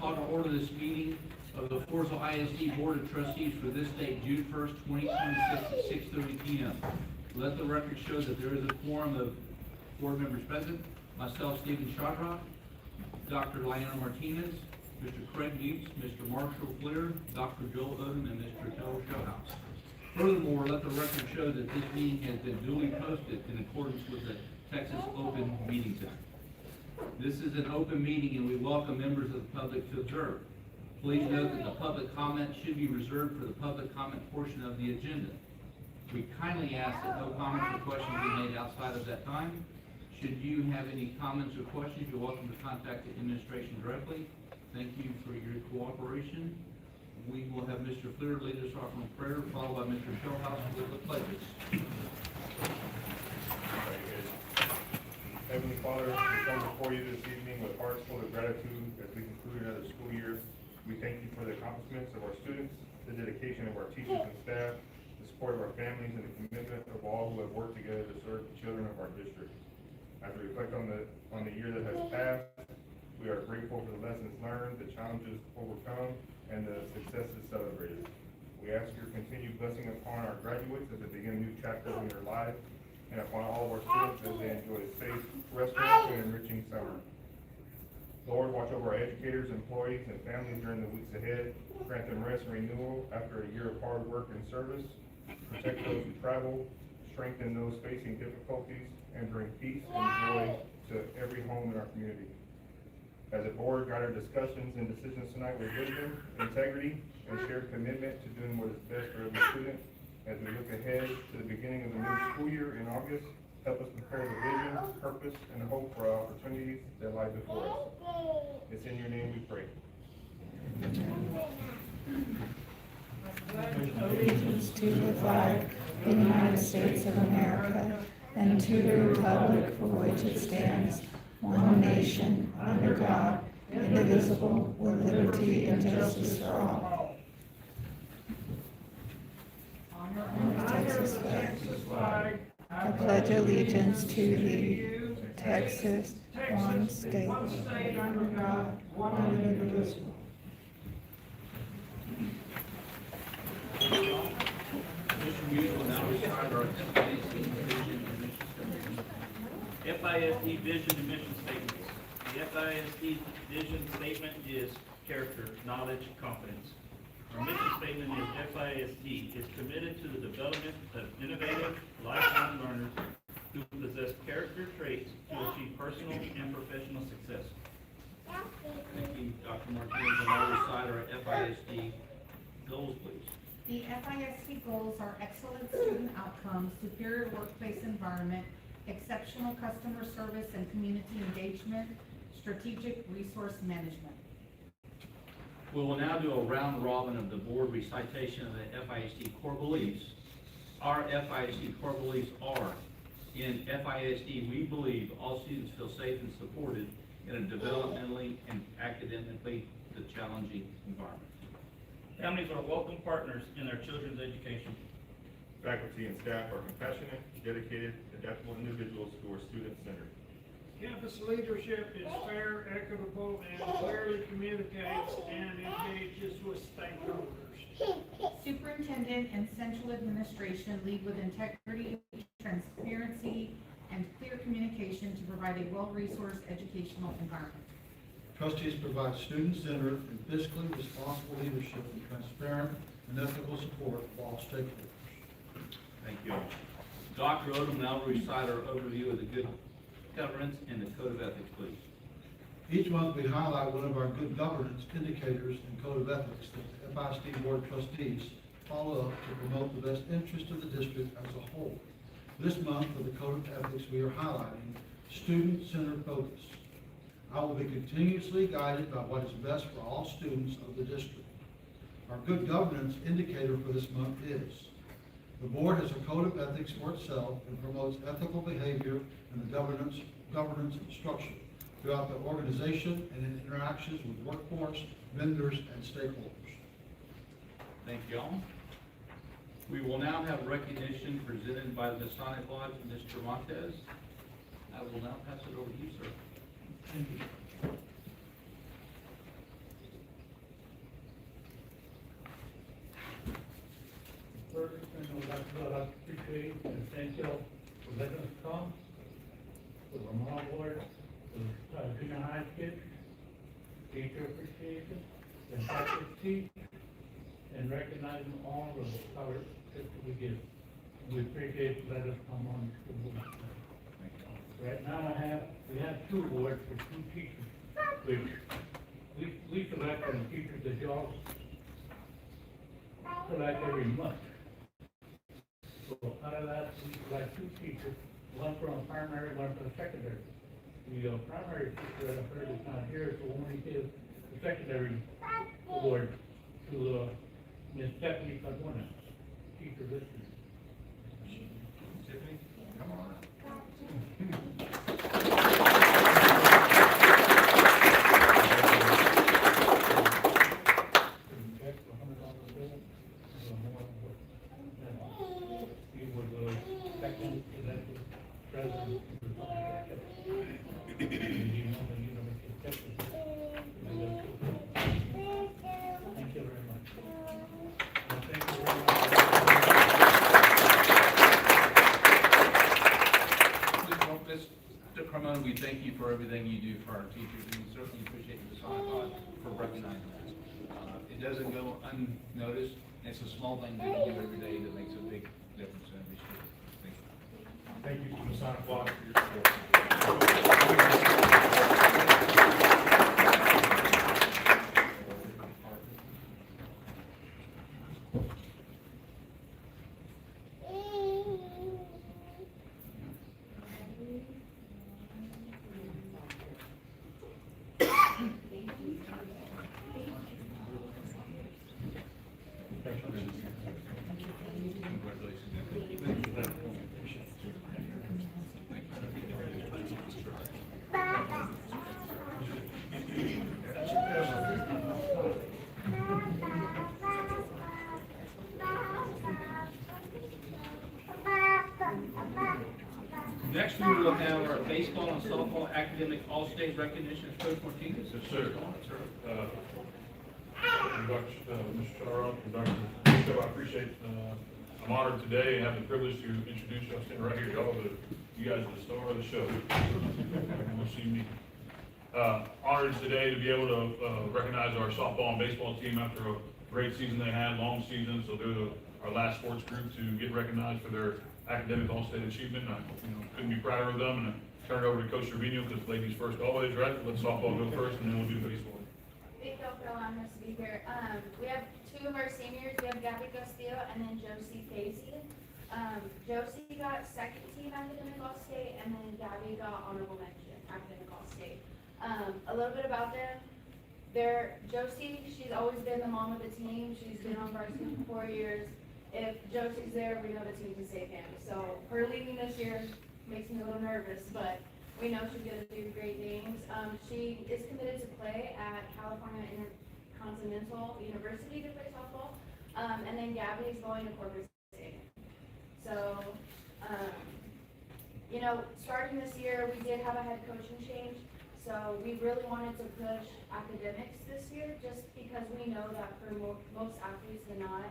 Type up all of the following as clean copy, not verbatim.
call to order this meeting of the Floresville ISD Board of Trustees for this date, June 1st, 2026 at 6:30 p.m. Let the record show that there is a quorum of board members present. Myself, Stephen Shadrach, Dr. Lionel Martinez, Mr. Craig Neitz, Mr. Marshall Fleer, Dr. Joel Odom, and Mr. Taylor Showhouse. Furthermore, let the record show that this meeting has been duly posted in accordance with the Texas Open Meetings Act. This is an open meeting and we welcome members of the public to observe. Please note that the public comment should be reserved for the public comment portion of the agenda. We kindly ask that no comments or questions be made outside of that time. Should you have any comments or questions, you're welcome to contact the administration directly. Thank you for your cooperation. We will have Mr. Fleer lead us off in prayer, followed by Mr. Showhouse with the pledges. Heavenly Father, we come before you this evening with hearts full of gratitude as we conclude another school year. We thank you for the accomplishments of our students, the dedication of our teachers and staff, the support of our families, and the commitment of all who have worked together to serve the children of our district. As we reflect on the year that has passed, we are grateful for the lessons learned, the challenges overcome, and the successes celebrated. We ask your continued blessing upon our graduates as they begin new chapters in their lives, and upon all of our students as they enjoy a safe, restful, and enriching summer. Lord, watch over our educators, employees, and families during the weeks ahead. Grant them rest and renewal after a year of hard work and service. Protect those who travel, strengthen those facing difficulties, and bring peace and joy to every home in our community. As a board, guide our discussions and decisions tonight with wisdom, integrity, and shared commitment to doing what is best for every student. As we look ahead to the beginning of the new school year in August, help us prepare the vision, purpose, and hope for our opportunities that lie before us. It's in your name we pray. Allegiance to the flag of the United States of America and to the republic for which it stands, one nation, under God, indivisible, with liberty and justice for all. Texas flag. I pledge allegiance to thee, Texas, one state, under God, one indivisible. Mr. Muse will now recite our FISD vision and mission statement. FISD vision and mission statements. The FISD vision statement is character, knowledge, confidence. Our mission statement is FISD is committed to the development of innovative, lifelong learners who possess character traits to achieve personal and professional success. Thank you, Dr. Martinez, and I'll recite our FISD goals, please. The FISD goals are excellent student outcomes, superior workplace environment, exceptional customer service and community engagement, strategic resource management. We will now do a round robin of the board recitation of the FISD core beliefs. Our FISD core beliefs are: in FISD, we believe all students feel safe and supported in a developmentally and academically challenging environment. Families are welcome partners in their children's education. Faculty and staff are compassionate, dedicated, adaptable individuals who are student-centered. Campus leadership is fair, equitable, and clearly communicates and engages with stakeholders. Superintendent and central administration lead with integrity, transparency, and clear communication to provide a well-resourced educational environment. Trustees provide student-centered and fiscally responsible leadership and transparent and ethical support for all stakeholders. Thank you. Dr. Odom now will recite our overview of the good governance and the code of ethics, please. Each month we highlight one of our good governance indicators and code of ethics that the FISD Board of Trustees follow up to promote the best interest of the district as a whole. This month for the code of ethics we are highlighting student-centered focus. I will be continuously guided by what is best for all students of the district. Our good governance indicator for this month is: the board has a code of ethics for itself and promotes ethical behavior and the governance structure throughout the organization and in interactions with workforce, vendors, and stakeholders. Thank you all. We will now have recognition presented by the Masonic Lodge, Mr. Montez. I will now pass it over to you, sir. Thank you. junior high kids, teacher appreciation, and practice teach, and recognize them all for the color that we give. We appreciate you let us come on to the board. Right now we have 2 awards for 2 teachers, which we select from teachers that y'all select every month. So out of that, we select 2 teachers, one from primary, one from secondary. The primary teacher that I heard is not here, so we'll only give the secondary award to Ms. Stephanie Cardona, teacher this year. Tiffany, come on. He was the second elected president of the Republic. And he won the University of Texas. Thank you very much. And thank you very much. Mr. Carmona, we thank you for everything you do for our teachers, and we certainly appreciate the sign for recognizing that. It doesn't go unnoticed, and it's a small thing that you do every day that makes a big difference in every student. Thank you. Thank you from the Sonic Block for your support. Next, we will have our baseball and softball academic all-state recognition. Coach Martinez. Yes, sir. Mr. Charles, Dr. Bishop, I appreciate, I'm honored today and have the privilege to introduce you. I'm standing right here, y'all, you guys are the star of the show. You'll see me. Honored today to be able to recognize our softball and baseball team after a great season they had, long season. So they're our last sports group to get recognized for their academic all-state achievement. I couldn't be prouder of them, and I turn it over to Coach Trevino because ladies first always, right? Let softball go first, and then we'll do baseball. Big deal for allowing us to be here. We have 2 of our seniors. We have Gabby Castillo and then Josie Casey. Josie got second team academic all-state, and then Gabby got honorable mention academic all-state. A little bit about them. Josie, she's always been the mom of the team. She's been on varsity for 4 years. If Josie's there, we know the team can save him. So her leaving this year makes me a little nervous, but we know she's going to do great things. She is committed to play at California Intercontinental University to play softball. And then Gabby is going to Corpus State. So, starting this year, we did have a head coaching change. So we really wanted to push academics this year, just because we know that for most athletes than not,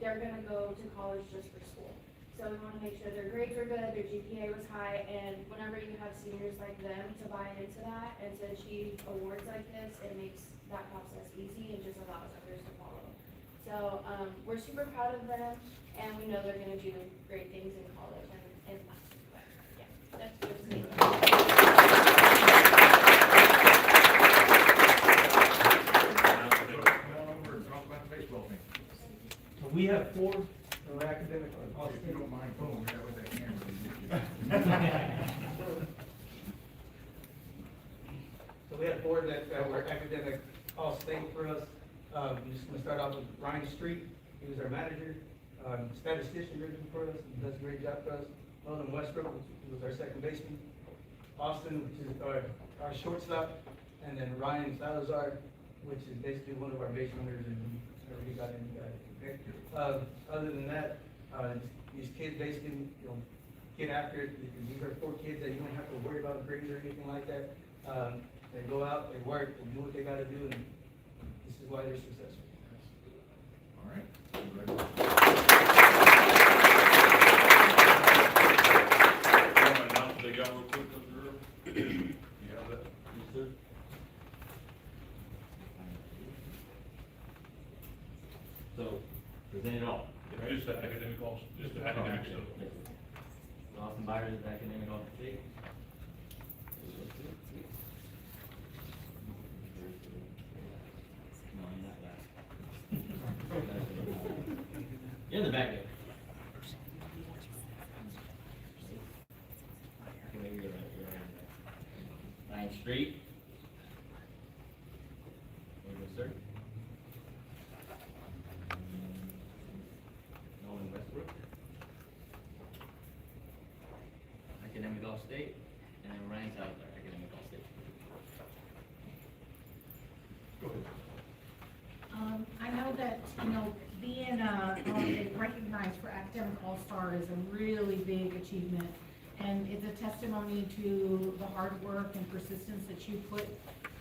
they're going to go to college just for school. So we want to make sure their grades are good, their GPA was high, and whenever you have seniors like them to buy into that and to achieve awards like this, it makes that process easy and just allows others to follow. So we're super proud of them, and we know they're going to do great things in college and but yeah, that's just me. We have 4 for academic. Oh, if you don't mind, boom, that with that camera. So we have 4 that were academic all-state for us. I'm just gonna start off with Ryan Street. He was our manager, statistician written for us, he does a great job for us. Nolan Westbrook, who was our second baseman. Austin, which is our shortstop, and then Ryan Salazar, which is basically one of our base runners, and he got in, okay? Other than that, these kids basically, get after it. These are 4 kids that you don't have to worry about grades or anything like that. They go out, they work, they do what they gotta do, and this is why they're successful. All right. They got real quick up there. You have that? so present it all. Just the academic also, just the academic stuff. Austin Byers is academic all the state. No, you're not that. You're in the back there. Okay, maybe you're right. 9th Street. There you go, sir. Nolan Westbrook. Academic all state, and then Ryan Tyler, academic all state. Go ahead. I know that, being recognized for academic all-star is a really big achievement. And it's a testimony to the hard work and persistence that you put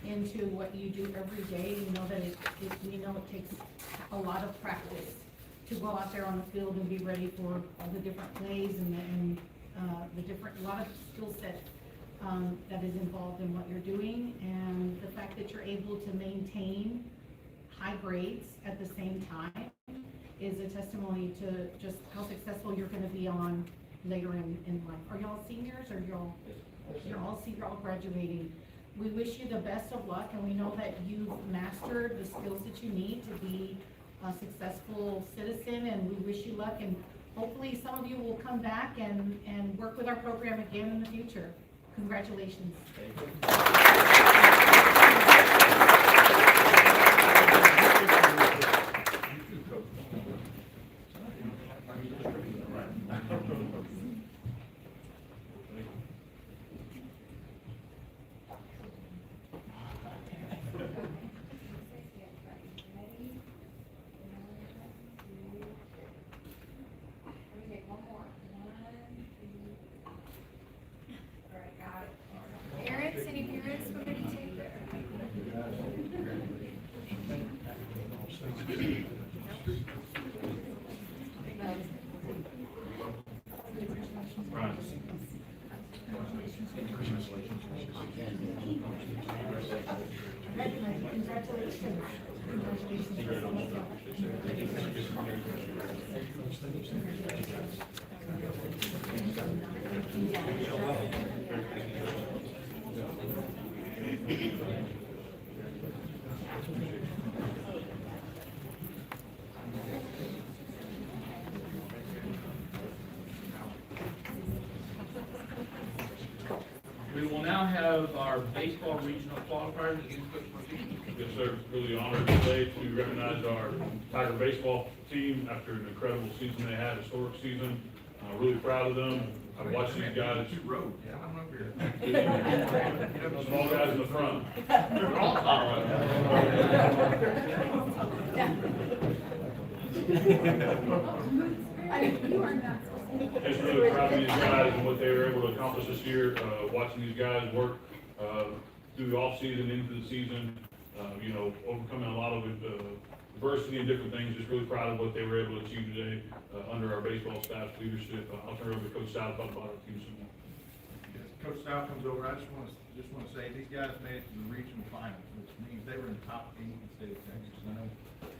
into what you do every day. You know that it takes a lot of practice to go out there on the field and be ready for all the different plays and a lot of skill set that is involved in what you're doing. And the fact that you're able to maintain high grades at the same time is a testimony to just how successful you're gonna be on later in life. Are y'all seniors or you're all graduating? We wish you the best of luck, and we know that you've mastered the skills that you need to be a successful citizen, and we wish you luck, and hopefully some of you will come back and work with our program again in the future. Congratulations. Parents, any parents want to take there? Ryan. We will now have our baseball regional qualifiers against Coach Martinez. Yes, sir. Really honored today to recognize our Tiger baseball team after an incredible season they had, historic season. Really proud of them. I've watched these guys. Road, yeah, I'm up here. Small guys in the front. We're all tall. You are not. Just really proud of these guys and what they were able to accomplish this year, watching these guys work, through the off-season, into the season, overcoming a lot of, adversity and different things. Just really proud of what they were able to achieve today, under our baseball staff's leadership. I'll turn it over to Coach Sal to talk about our team some more. Coach Sal comes over, I just want to say, these guys made it to the regional finals, which means they were in the top 8 in the state of Texas. I know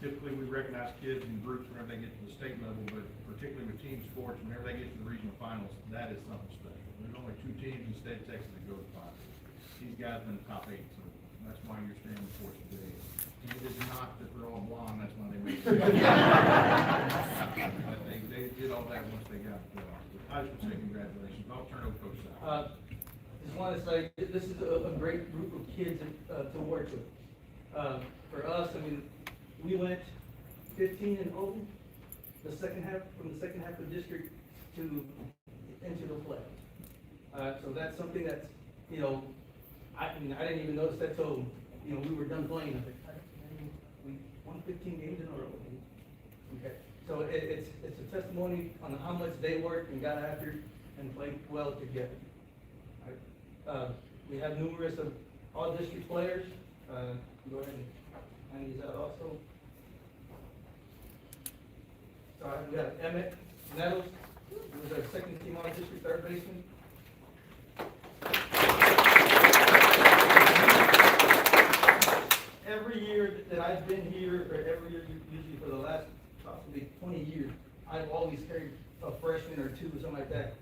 typically we recognize kids in groups whenever they get to the state level, but particularly with team sports, whenever they get to the regional finals, that is something special. There's only 2 teams in the state of Texas that go to the finals. These guys are in the top 8, so that's why you're standing before us today. And it is not that they're all blonde, that's why they made it. They did all that once they got the playoffs. I just want to say congratulations. I'll turn it over to Coach Sal. Just want to say, this is a great group of kids to work with. For us, I mean, we went 15-0 from the second half of the district into the play. So that's something that's, I didn't even notice that till, we were done playing. I was like, we won 15 games in a row. Okay. So it's a testimony on how much they worked and got after and played well together. We have numerous of all district players. Go ahead and hand these out also. So we have Emmett Nettles, who was our second team all district third baseman. Every year that I've been here, or every year usually for the last possibly 20 years, I've always carried a freshman or two, something like that,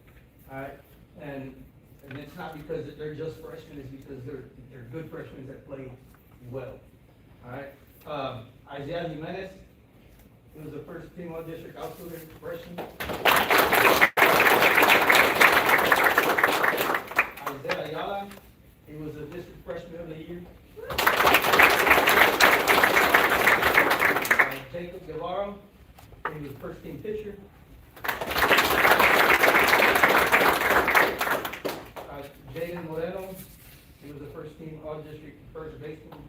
all right? And it's not because they're just freshmen, it's because they're good freshmen that play well, all right? Isaiah Jimenez, he was the first team all-district outfielder freshman. Isaiah Ayala, he was a district freshman of the year. Jacob Guevara, he was first team pitcher. Jaden Moreno, he was the first team all-district first baseman.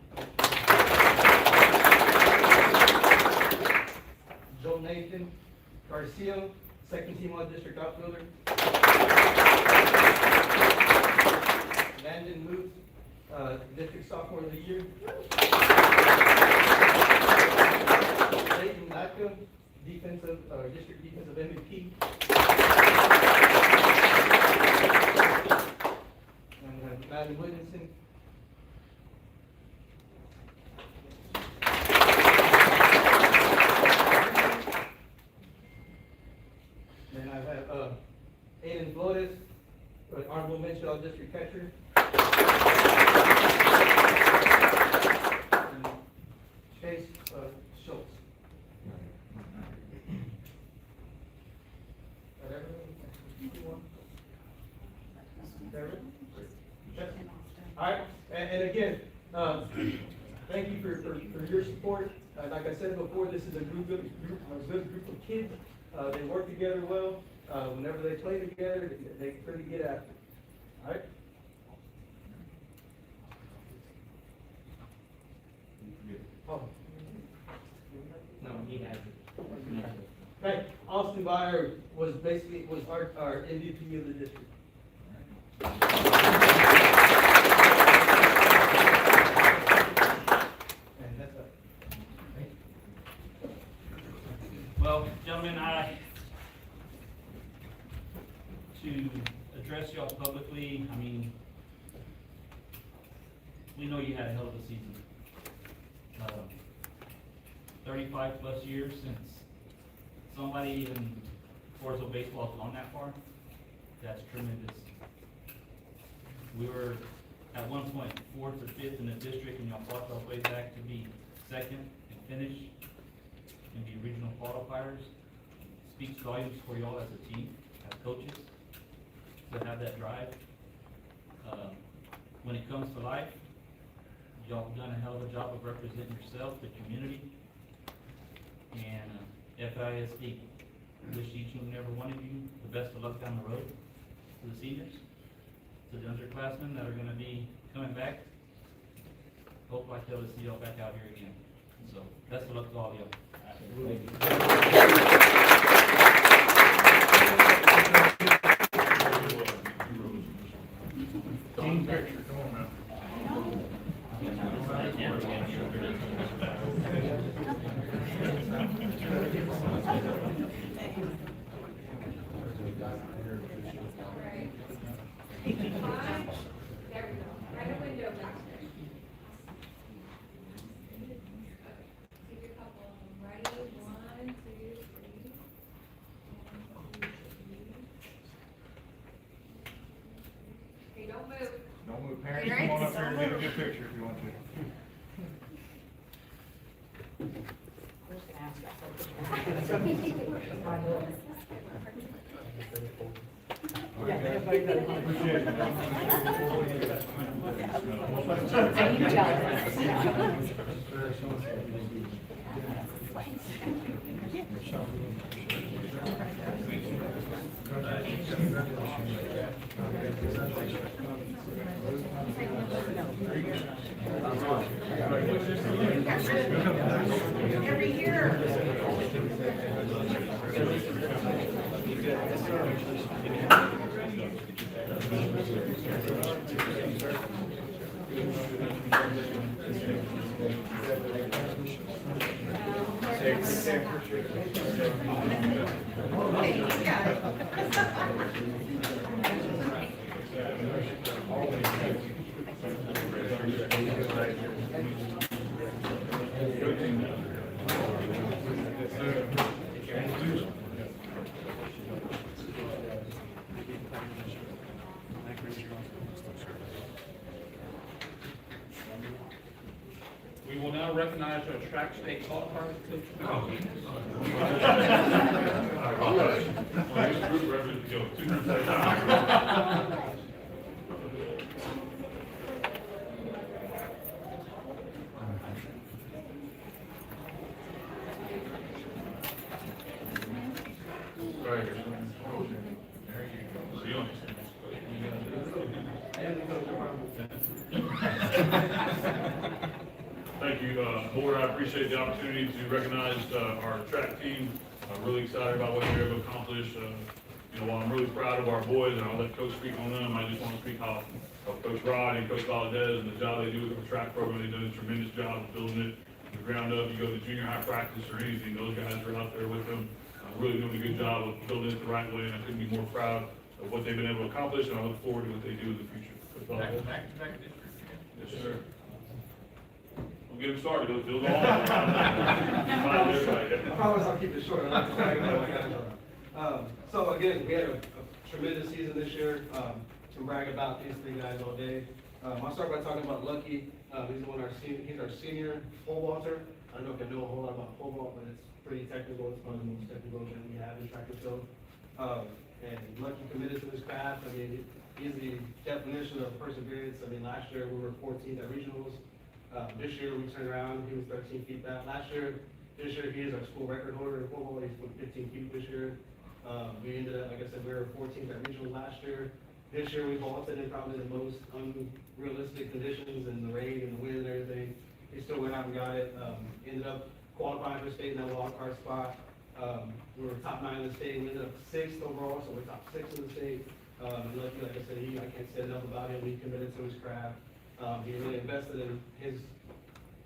Joe Nathan Garcia, second team all-district outfielder. Landon Muth, district sophomore of the year. Leighton Latka, district defensive MVP. And Madden Williamson. Then I have Aiden Flores, honorable mention all district catcher. And Chase Schultz. All right, and again, thank you for your support. Like I said before, this is a good group of kids. They work together well. Whenever they play together, they pretty get after it. All right. Oh. No, he has it. Okay, Austin Byer was our MVP of the district. And that's it. Well, gentlemen, to address y'all publicly, I mean, we know you had a hell of a season. 35 plus years since somebody in Floresville baseball has gone that far. That's tremendous. We were at one point 4th or 5th in the district, and y'all fought y'all way back to be 2nd and finish and be regional qualifiers. Speaks volumes for y'all as a team, as coaches, to have that drive. When it comes to life, y'all have done a hell of a job of representing yourself, the community, and FISD. Wish each and every one of you the best of luck down the road. To the seniors, to the underclassmen that are going to be coming back, hope like they'll see y'all back out here again. So, best of luck to all of y'all. Team picture, come on now. There we go, right a window back there. Take a couple of them, ready, 1, 2, 3. 1, 2, 3. Okay, don't move. Don't move, parents, come on up here and get a good picture if you want to. Every year. Good. We will now recognize our track state qualifiers. All right. Well, this group represents, two groups at a time. Right here. There you go. See you. Thank you, Board. I appreciate the opportunity to recognize our track team. I'm really excited about what they're able to accomplish. While I'm really proud of our boys, and I'll let Coach speak on them, I just want to speak of Coach Rod and Coach Valdez and the job they do with our track program. They've done a tremendous job of building it from the ground up. You go to junior high practice or anything, those guys are out there with them, really doing a good job of building it the right way, and I couldn't be more proud of what they've been able to accomplish, and I look forward to what they do in the future. Coach Valdez. Yes, sir. We'll get them started. They'll go on. I promise I'll keep it short. So again, we had a tremendous season this year. To brag about these three guys all day. I'll start by talking about Lucky. He's our senior pole vaulter. I don't know if you know a whole lot about pole vault, but it's pretty technical. It's one of the most technical that we have in track and field. And Lucky committed to his craft. I mean, he's the definition of perseverance. I mean, last year we were 14th at regionals. This year we turned around, he was 13 feet back. This year he is our school record holder in pole vault. He's 15 feet this year. We ended up, like I said, we were 14th at regionals last year. This year we vaulted in probably the most unrealistic conditions and the rain and the wind and everything. He still went out and got it. Ended up qualifying for state in that wild card spot. We were top 9 in the state. We ended up 6th overall, so we're top 6 in the state. And Lucky, like I said, I can't say enough about him. He committed to his craft. He really invested in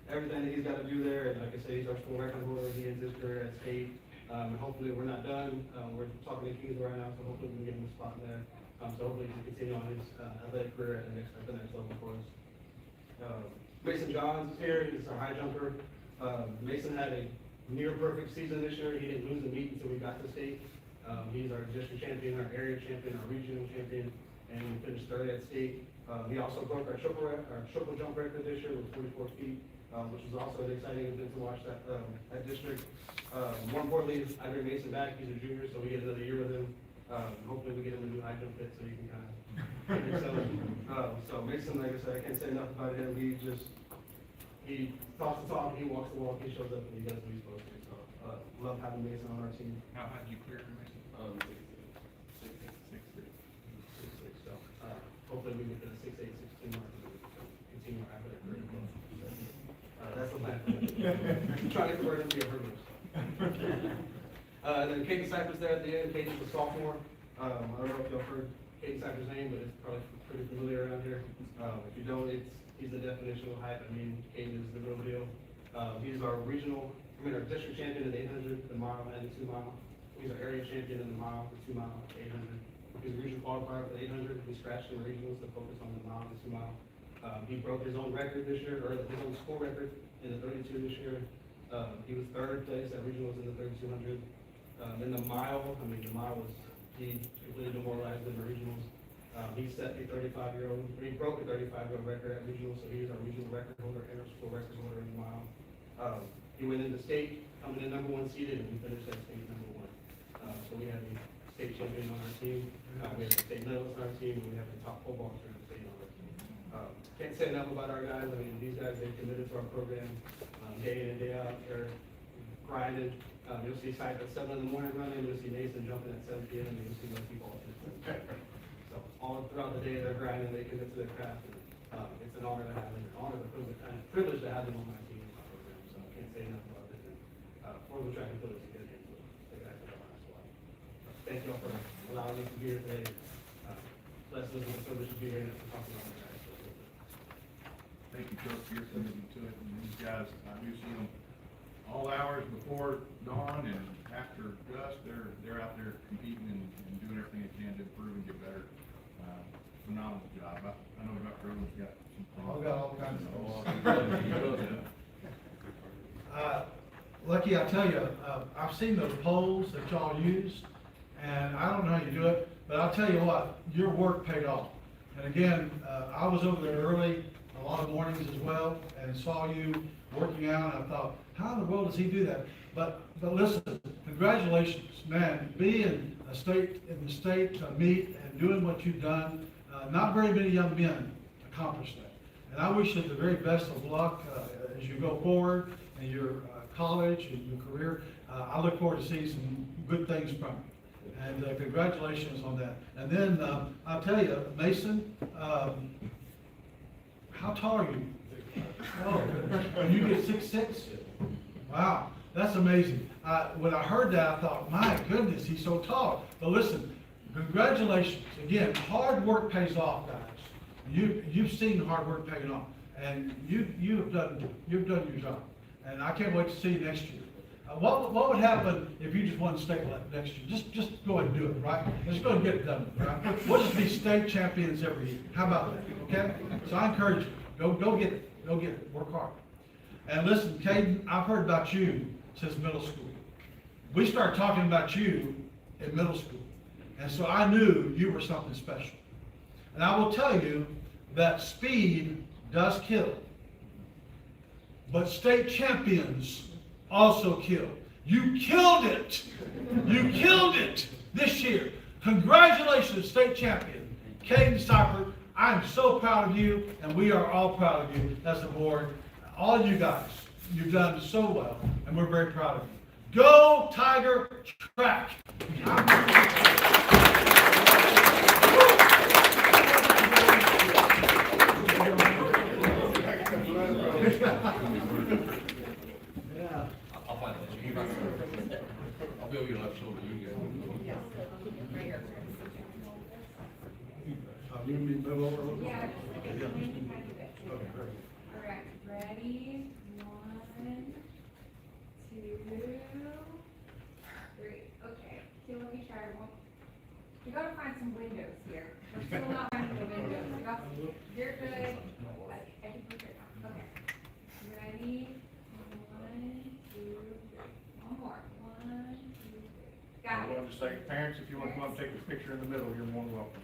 everything that he's got to do there. And like I said, he's our school record holder. He ends his career at state. And hopefully we're not done. We're talking to Kings right now, so hopefully we can get him a spot there. So hopefully he can continue on his athletic career at the next level for us. Mason Johns is here. He's our high jumper. Mason had a near perfect season this year. He didn't lose the meet until we got to state. He's our district champion, our area champion, our regional champion, and we finished third at state. He also broke our triple jump record this year with 44 feet, which was also an exciting event to watch that district. More importantly, I bring Mason back. He's a junior, so we get another year with him. Hopefully we get him a new high jump fit so he can kind of excel. So Mason, like I said, I can't say enough about him. He talks the talk, he walks the walk, he shows up, and he does what he's supposed to. So love having Mason on our team. How high did you clear, Mason? 6'6". So hopefully we get to the 6'8", 6'10" mark and continue our athletic career. That's the plan. Trying to convert him to be a herbalist. And then Katie Cypress there at the end. Katie's a sophomore. I don't know if y'all heard Katie Cypress' name, but it's probably pretty familiar around here. If you don't, he's the definition of hype. I mean, Katie is the real deal. He's our district champion in the 800, the mile, and the 2 mile. He's our area champion in the mile, the 2 mile, the 800. He's a regional qualifier for the 800. We scratched in regionals to focus on the mile and the 2 mile. He broke his own record this year, or his own school record in the 32 this year. He was 3rd place at regionals in the 3200. In the mile, he completely demoralized in the regionals. He set a 35-year-old, he broke a 35-year-old record at regionals, so he's our regional record holder and our school record holder in the mile. He went into state, coming in #1 seeded, and we finished at state #1. So we have a state champion on our team, we have a state medalist on our team, and we have a top pole vaulter in the state on our team. Can't say enough about our guys. I mean, these guys, they're committed to our program, day in and day out. They're grinding. You'll see Cypher at 7 in the morning running, you'll see Mason jumping at 7 p.m., and you'll see those people all So all throughout the day, they're grinding, they commit to their craft, and it's an honor to have them, privilege to have them on my team in my program, so I can't say enough about it. For the track and field, it's a good game, so the guys are on our squad. Thank you all for allowing us to be here today. Bless us with the privilege to be here and to talk about the guys. Thank you, Coach, for your commitment to it, and these guys, I do see them all hours before dawn and after dusk, they're out there competing and doing everything they can to improve and get better. Phenomenal job. I know Dr. Owen's got some. I've got all kinds of Lucky, I tell you, I've seen those poles that y'all use, and I don't know how you do it, but I'll tell you what, your work paid off. And again, I was over there early. a lot of mornings as well, and saw you working out, and I thought, how in the world does he do that? But listen, congratulations, man, being in the state meet and doing what you've done. Not very many young men accomplish that. And I wish you the very best of luck as you go forward in your college and your career. I look forward to seeing some good things from you. And congratulations on that. And then I'll tell you, Mason, how tall are you? Oh, and you get 6'6"? Wow, that's amazing. When I heard that, I thought, my goodness, he's so tall. But listen, congratulations. Again, hard work pays off, guys. You've seen hard work paying off, and you've done your job. And I can't wait to see you next year. What would happen if you just won state next year? Just go ahead and do it, right? Let's go and get it done, right? We'll just be state champions every year. How about that? Okay? So I encourage you, go get it. Go get it. Work hard. And listen, Caden, I've heard about you since middle school. We started talking about you in middle school. And so I knew you were something special. And I will tell you that speed does kill. But state champions also kill. You killed it. You killed it this year. Congratulations, state champion, Caden Seifert. I'm so proud of you, and we are all proud of you as a board. All of you guys, you've done so well, and we're very proud of you. Go Tiger Track! Yeah. I'll find it. I'll be over your left shoulder, you go. You need me to move over a little bit? Yeah. Okay, yeah. Okay, great. All right, ready? 1, 2, 3. Okay, so let me try one. You gotta find some windows here. We're still not finding the windows. You're good. I can put it on. Okay. Ready? 1, 2, 3. One more. 1, 2, 3. Got I it. want to say, parents, if you want to come up and take a picture in the middle, you're more than welcome.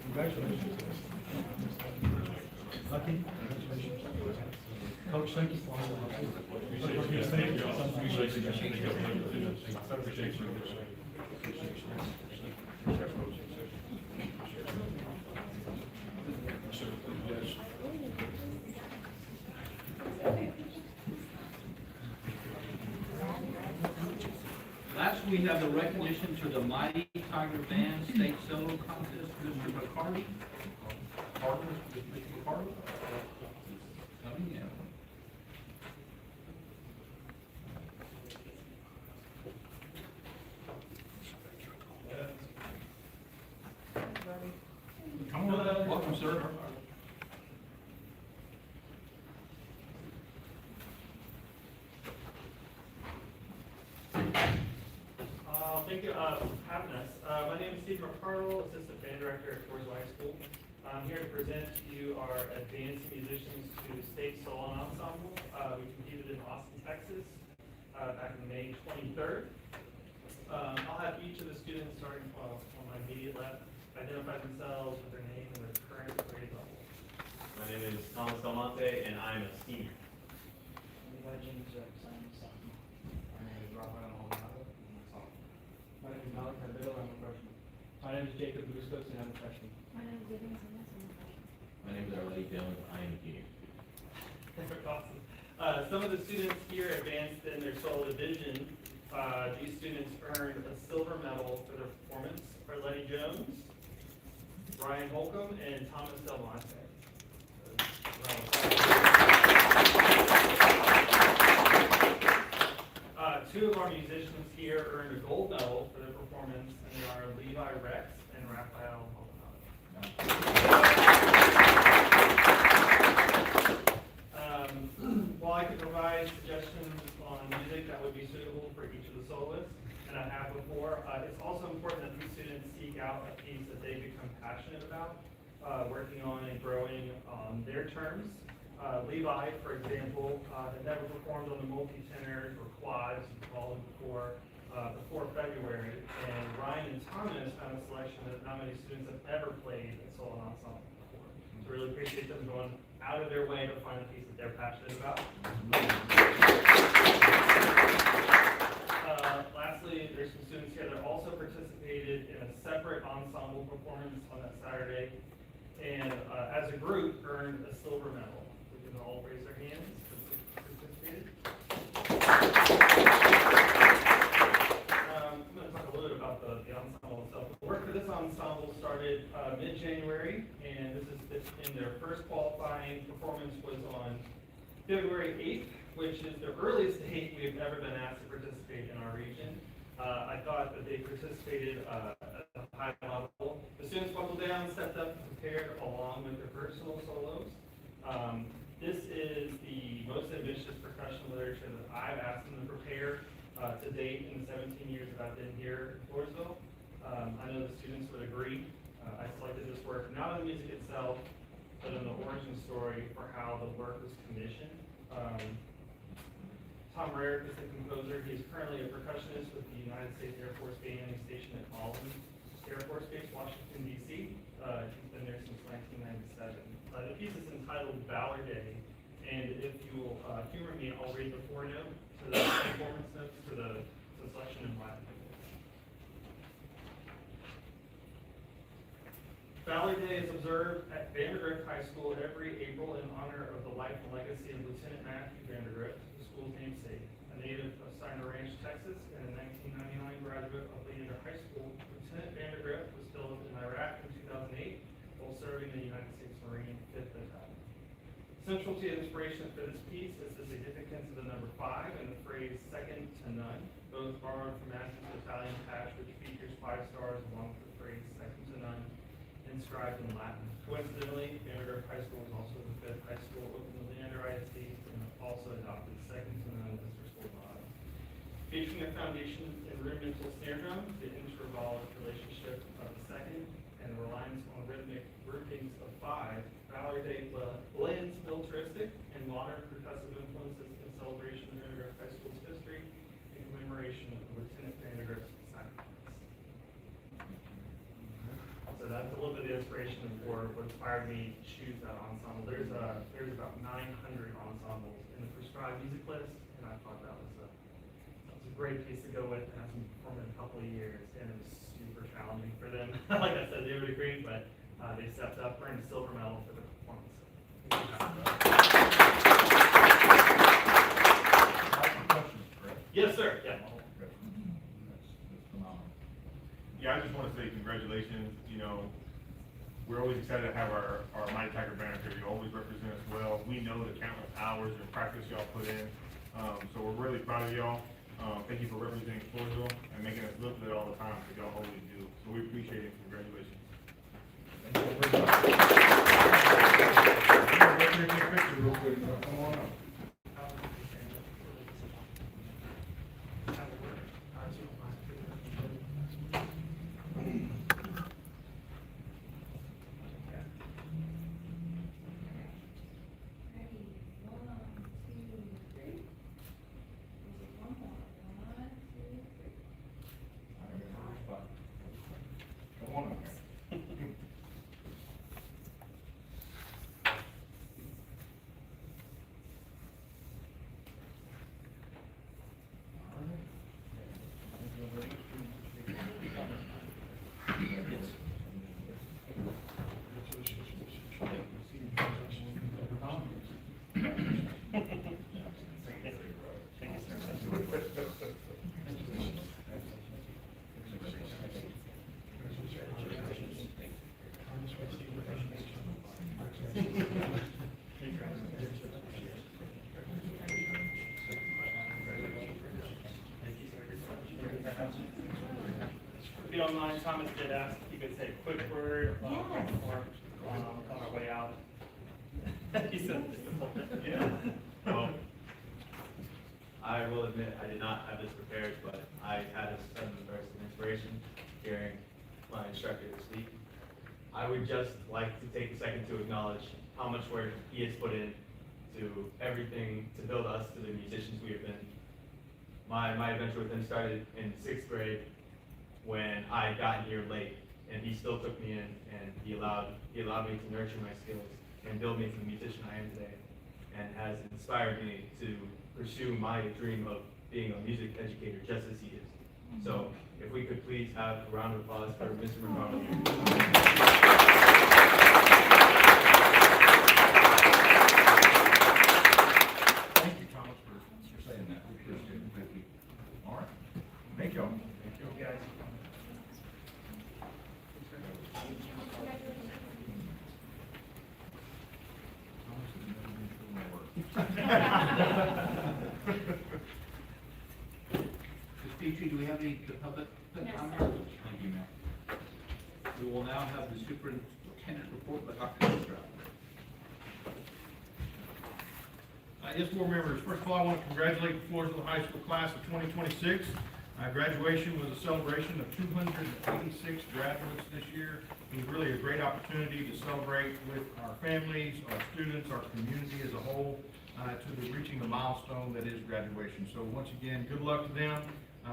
Congratulations. Lucky? Congratulations. Coach, thank you for all the Last, we have the recognition to the Mighty Tiger Band State Solo Contest, Mr. McCarty. Mr. McCarty? Coming in. Come on, welcome, sir. Thank you for having us. My name is Steve McCardle, Assistant Band Director at Floresville High School. I'm here to present to you our advanced musicians to state solo ensemble. We competed in Austin, Texas, back in May 23rd. I'll have each of the students, starting on my immediate left, identify themselves with their name and their current grade level. My name is Thomas Almonte, and I'm a senior. My name is Rafael Maldonado. My name is Malik Cabello, I'm a freshman. My name is Jacob Bustos, and I'm a freshman. My name is Vivian Simmons, I'm a freshman. My name is Arlene Jones, I am a junior. Awesome. Some of the students here advanced in their solo division. These students earned a silver medal for their performance. Arlene Jones, Ryan Holcomb, and Thomas Del Monte. Two of our musicians here earned a gold medal for their performance, and they are Levi Rex and Raphael Maldonado. While I can provide suggestions on music that would be suitable for each of the soloists, and I have before, it's also important that these students seek out a piece that they become passionate about, working on and growing on their terms. Levi, for example, had never performed on the multi-tenors or quads, you call them before February. And Ryan and Thomas found a selection that not many students have ever played in solo ensemble before. So really appreciate them going out of their way to find a piece that they're passionate about. Lastly, there's some students here that also participated in a separate ensemble performance on that Saturday, and as a group earned a silver medal. We can all raise our hands because we participated. I'm going to talk a little bit about the ensemble itself. The work for this ensemble started mid-January, and this is in their first qualifying performance was on February 8th, which is the earliest date we've ever been asked to participate in our region. I thought that they participated at a high level. The students buckled down, stepped up, and prepared along with their personal solos. This is the most ambitious professional literature that I've asked them to prepare to date in the 17 years that I've been here in Floresville. I know the students would agree. I selected this work not on the music itself, but on the origin story for how the work was commissioned. Tom Rarick is the composer. He is currently a percussionist with the United States Air Force Band stationed at Malden Air Force Base, Washington, D.C. He's been there since 1997. The piece is entitled Valor Day, and if you will humor me, I'll read the forenote to the performance notes to the selection in Latin. Valor Day is observed at Vandergrift High School every April in honor of the life and legacy of Lieutenant Matthew Vandergrift, the school's namesake. A native of Steiner Ranch, Texas, and a 1999 graduate of Leander High School, Lieutenant Vandergrift was killed in Iraq in 2008 while serving the United States Marine 5th Battalion. Central to the inspiration for this piece is the significance of the number 5 and the phrase second to none, both borrowed from Matthew's battalion patch, which features 5 stars along with the phrase second to none, inscribed in Latin. Coincidentally, Vandergrift High School is also the 5th high school open to Leander ISD and also adopted second to none as their school motto. Featuring a foundation in rudimental snare drum, the intervallic relationship of the second, and the reliance on rhythmic groupings of 5, Valor Day blends militaristic and modern percussive influences in celebration of Vandergrift High School's history in commemoration of Lieutenant Vandergrift's sacrifice. So that's a little bit of the inspiration for what inspired me to choose that ensemble. There's about 900 ensembles in the prescribed music list, and I thought that was a great piece to go with, and I've been performing in a couple of years, and it was super challenging for them. Like I said, they would agree, but they stepped up, earned a silver medal for the performance. Yes, sir. Yeah. Yeah, I just want to say congratulations. You know, we're always excited to have our Mighty Tiger band here. You always represent us well. We know the countless hours and practice y'all put in. So we're really proud of y'all. Thank you for representing Floresville and making us look good all the time, because y'all always do. So we appreciate it. Congratulations. Come on up. Come on up. If you don't mind, Thomas did ask if you could say a quick word or on our way out. He said, yeah. Well, I will admit I did not have this prepared, but I had a sudden burst of inspiration hearing my instructor speak. I would just like to take a second to acknowledge how much work he has put in to everything to build us to the musicians we have been. My adventure with him started in 6th grade when I got here late, and he still took me in, and he allowed me to nurture my skills and build me to the musician I am today, and has inspired me to pursue my dream of being a music educator just as he is. So if we could please have a round of applause for Mr. McConnell. Thank you, Thomas, for saying that. We appreciate it. Thank you. All right. Thank y'all. Thank you. Guys. Ms. Petrie, do we have any public comment? Thank you, ma'am. We will now have the superintendent report by Dr. Stroud. Yes, board members, first of all, I want to congratulate the Floresville High School class of 2026. Graduation was a celebration of 286 graduates this year. It was really a great opportunity to celebrate with our families, our students, our community as a whole, to reaching the milestone that is graduation. So once again, good luck to them.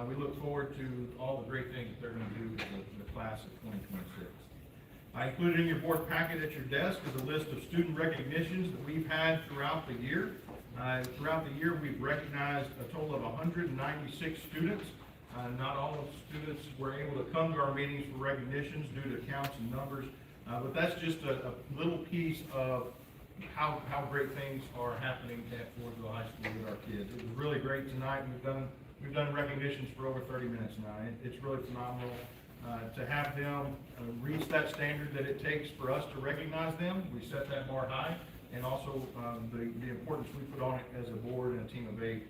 We look forward to all the great things that they're going to do with the class of 2026. I included in your board packet at your desk is a list of student recognitions that we've had throughout the year. Throughout the year, we've recognized a total of 196 students. Not all of the students were able to come to our meetings for recognitions due to counts and numbers, but that's just a little piece of how great things are happening at Floresville High School with our kids. It was really great tonight. We've done recognitions for over 30 minutes now. It's really phenomenal to have them reach that standard that it takes for us to recognize them. We set that bar high, and also the importance we put on it as a board and a team of 8.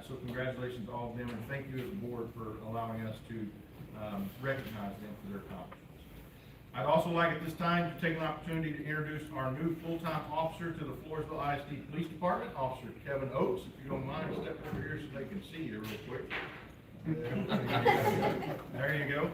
So congratulations to all of them, and thank you as a board for allowing us to recognize them for their accomplishments. I'd also like at this time to take an opportunity to introduce our new full-time officer to the Floresville ISD Police Department, Officer Kevin Oates. If you don't mind, step over here so they can see you real quick. There you go.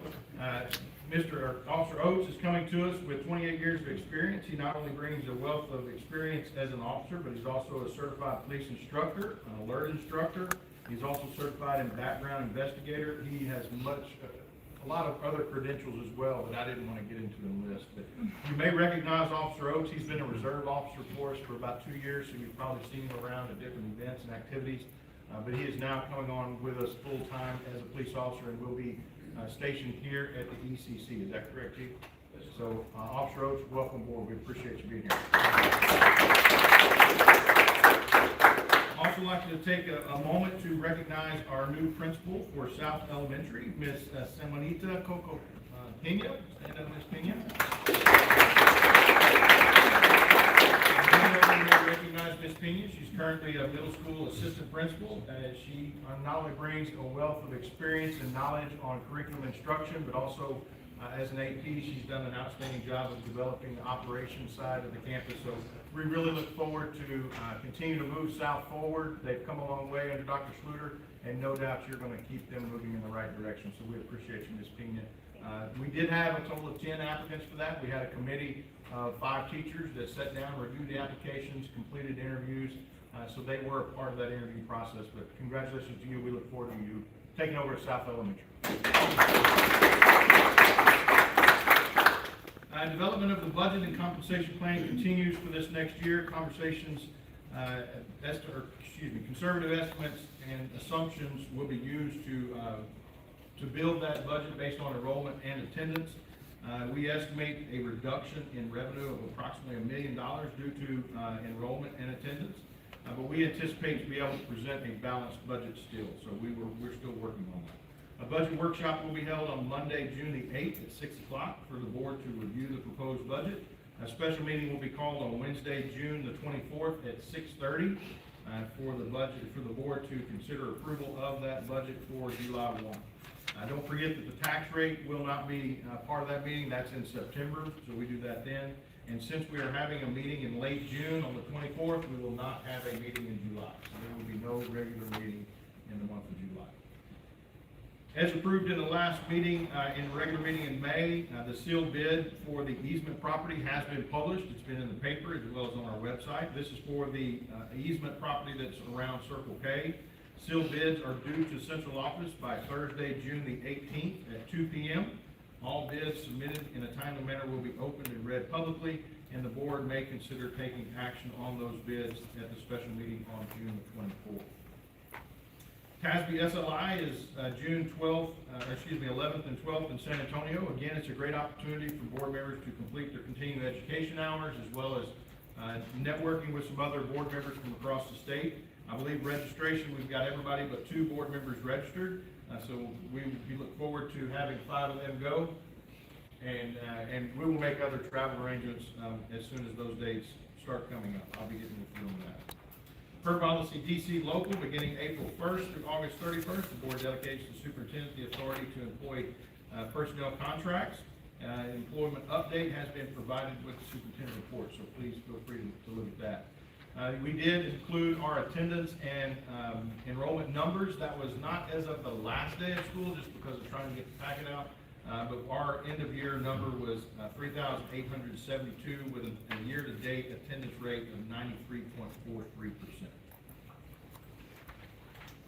Officer Oates is coming to us with 28 years of experience. He not only brings a wealth of experience as an officer, but he's also a certified police instructor, an alert instructor. He's also certified in background investigator. He has a lot of other credentials as well that I didn't want to get into the list. But you may recognize Officer Oates. He's been a reserve officer for us for about 2 years, so you've probably seen him around at different events and activities. But he is now coming on with us full-time as a police officer and will be stationed here at the ECC. Is that correct, Chief? So, Officer Oates, welcome aboard. We appreciate you being here. Also like to take a moment to recognize our new principal for South Elementary, Miss Semanita Coco Pena. Stand up, Miss Pena. Recognize Miss Pena. She's currently a middle school assistant principal. She not only brings a wealth of experience and knowledge on curriculum instruction, but also as an AP, she's done an outstanding job of developing the operations side of the campus. So we really look forward to continue to move South forward. They've come a long way under Dr. Schluter, and no doubt you're going to keep them moving in the right direction. So we appreciate you, Ms. Pena. We did have a total of 10 applicants for that. We had a committee of 5 teachers that sat down, reviewed the applications, completed interviews. So they were a part of that interview process. But congratulations to you. We look forward to you taking over at South Elementary. Development of the budget and compensation plan continues for this next year. Conservative estimates and assumptions will be used to build that budget based on enrollment and attendance. We estimate a reduction in revenue of approximately $1 million due to enrollment and attendance. But we anticipate to be able to present a balanced budget still, so we're still working on that. A budget workshop will be held on Monday, June the 8th at 6 o'clock for the board to review the proposed budget. A special meeting will be called on Wednesday, June the 24th at 6:30 for the board to consider approval of that budget for July 1. Don't forget that the tax rate will not be part of that meeting. That's in September, so we do that then. And since we are having a meeting in late June on the 24th, we will not have a meeting in July. So there will be no regular meeting in the month of July. As approved in the last meeting, in the regular meeting in May, the sealed bid for the easement property has been published. It's been in the paper as well as on our website. This is for the easement property that's around Circle K. Sealed bids are due to central office by Thursday, June the 18th at 2 p.m. All bids submitted in a timely manner will be opened and read publicly, and the board may consider taking action on those bids at the special meeting on June the 24th. TASB SLI is June 11th and 12th in San Antonio. Again, it's a great opportunity for board members to complete their continuing education hours as well as networking with some other board members from across the state. I believe registration, we've got everybody but 2 board members registered, so we look forward to having 5 of them go, and we will make other travel arrangements as soon as those dates start coming up. I'll be getting with you on that. Per policy DC local, beginning April 1st through August 31st, the board delegates the superintendent the authority to employ personnel contracts. Employment update has been provided with the superintendent report, so please feel free to look at that. We did include our attendance and enrollment numbers. That was not as of the last day of school, just because of trying to get the packet out. But our end of year number was 3,872 with a year-to-date attendance rate of 93.43%.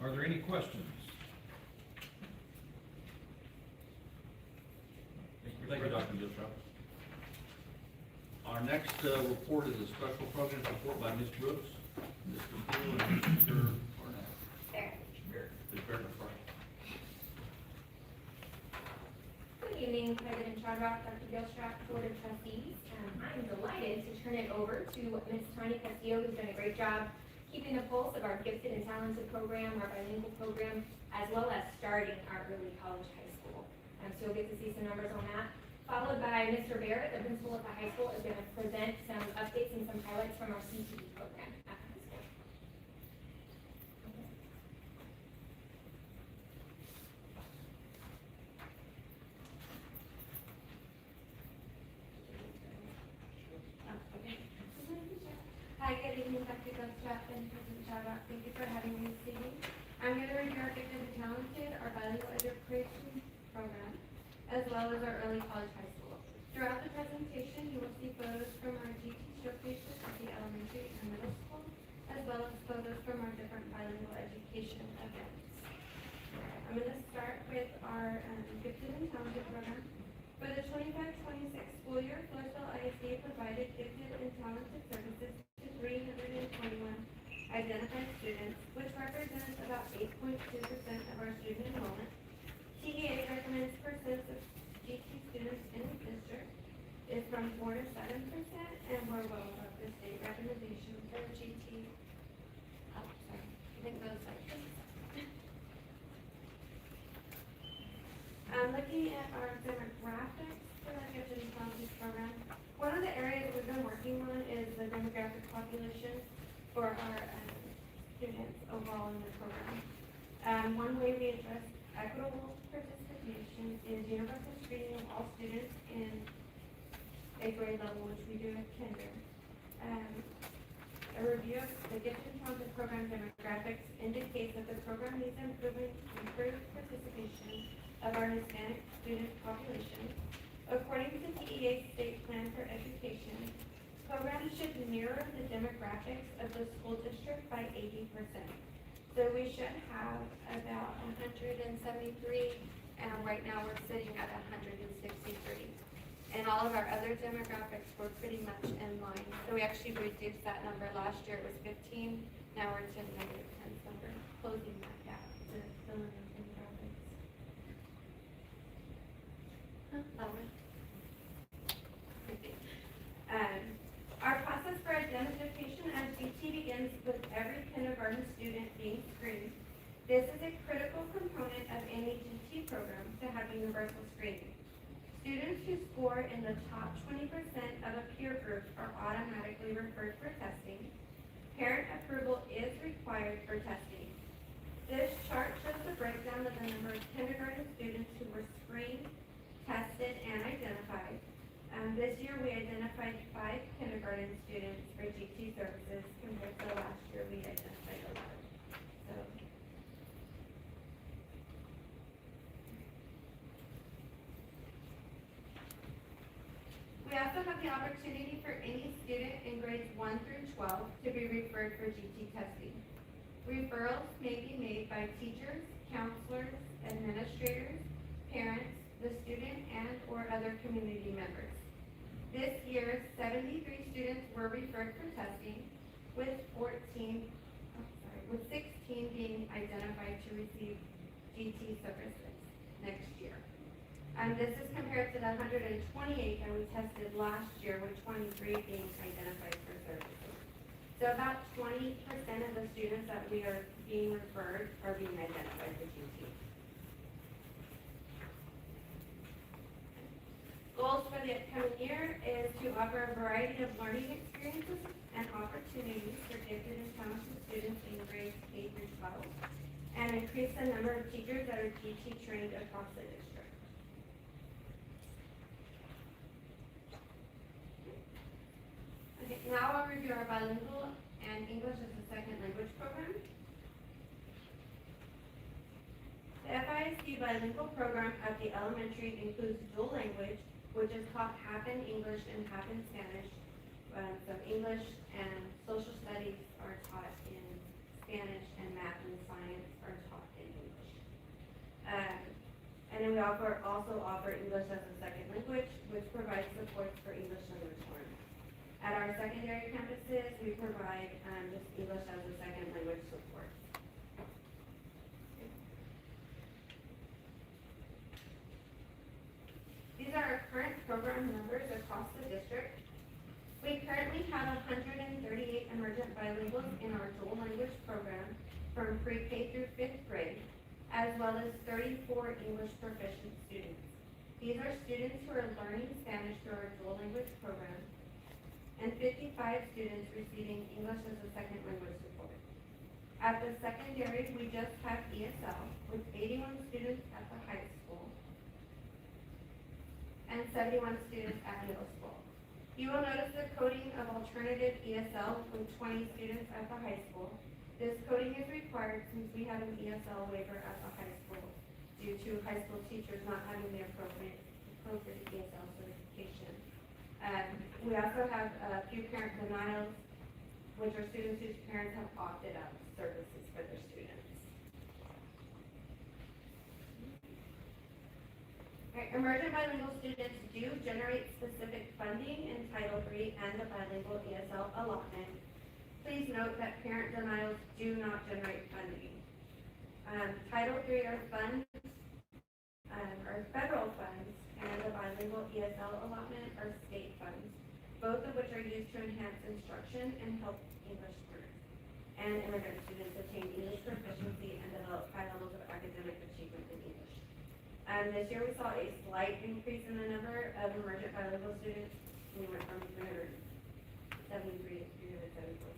Are there any questions? Thank you, Dr. Gilstrap. Our next report is a special program report by Ms. Brooks, Mr. Poole, and Mr. Barnett. Ms. Barnett, sorry. Good evening, President Shadrock, Dr. Gilstrap, Board of Trustees. I'm delighted to turn it over to Ms. Tanya Castillo, who's done a great job keeping the pulse of our gifted and talented program, our bilingual program, as well as starting our early college high school. So you'll get to see some numbers on that. Followed by Mr. Barrett, the principal at the high school, is going to present some updates and some highlights from our CTE program at the high school. Okay. Hi, good evening, Dr. Gilstrap and President Shadrock. Thank you for having me this evening. I'm going to review our gifted and talented, our bilingual education program, as well as our early college high school. Throughout the presentation, you will see photos from our GT showcases at the elementary and middle school, as well as photos from our different bilingual education events. I'm going to start with our gifted and talented program. For the 25-26 school year, Floresville ISD provided gifted and talented services to 321 identified students, which represents about 8.2% of our student enrollment. TEA recommends percents of GT students in the district is from 4 to 7%, and we're well above the state recommendation for GT. Oh, sorry, I think those like this. Looking at our demographics for the gifted and talented program, one of the areas we've been working on is the demographic population for our students overall in the program. One way we address equitable participation is universal screening of all students in a grade level, which we do at kinder. A review of the gifted and talented program demographics indicates that the program needs improved participation of our Hispanic student population. According to TEA's State Plan for Education, programs should mirror the demographics of the school district by 80%. So we should have about 173, and right now we're sitting at 163. And all of our other demographics were pretty much in line. So we actually reduced that number. Last year it was 15, now we're to -10, so we're closing that gap to fill in the demographics. Our process for identification as GT begins with every kindergarten student being screened. This is a critical component of any GT program to have universal screening. Students who score in the top 20% of a peer group are automatically referred for testing. Parent approval is required for testing. This chart shows the breakdown of the number of kindergarten students who were screened, tested, and identified. This year we identified 5 kindergarten students for GT services compared to last year we identified 11. So We also have the opportunity for any student in grades 1 through 12 to be referred for GT testing. Referrals may be made by teachers, counselors, administrators, parents, the student, and/or other community members. This year, 73 students were referred for testing, with 16 being identified to receive GT services next year. This is compared to the 128 that we tested last year, with 23 being identified for services. So about 20% of the students that we are being referred are being identified for GT. Goals for the upcoming year is to offer a variety of learning experiences and opportunities for gifted and talented students in grades 8 through 12, and increase the number of teachers that are GT trained across the district. Okay, now I'll review our bilingual and English as a second language program. The FISD bilingual program at the elementary includes dual language, which is taught half in English and half in Spanish. So English and social studies are taught in Spanish, and math and science are taught in English. And then we also offer English as a second language, which provides supports for English language learners. At our secondary campuses, we provide just English as a second language support. These are our current program numbers across the district. We currently have 138 emergent bilinguals in our dual language program from pre-K through 5th grade, as well as 34 English proficient students. These are students who are learning Spanish through our dual language program, and 55 students receiving English as a second language support. At the secondary, we just have ESL with 81 students at the high school and 71 students at middle school. You will notice the coding of alternative ESL with 20 students at the high school. This coding is required since we have an ESL waiver at the high school due to high school teachers not having the appropriate ESL certification. We also have a few parent denials, which are students whose parents have opted out of services for their students. Emergent bilingual students do generate specific funding in Title III and the bilingual ESL allotment. Please note that parent denials do not generate funding. Title III are funds, are federal funds, and the bilingual ESL allotment are state funds, both of which are used to enhance instruction and help English learners and immigrant students attain English proficiency and develop high levels of academic achievement in English. This year we saw a slight increase in the number of emergent bilingual students. We went from 373 to 374.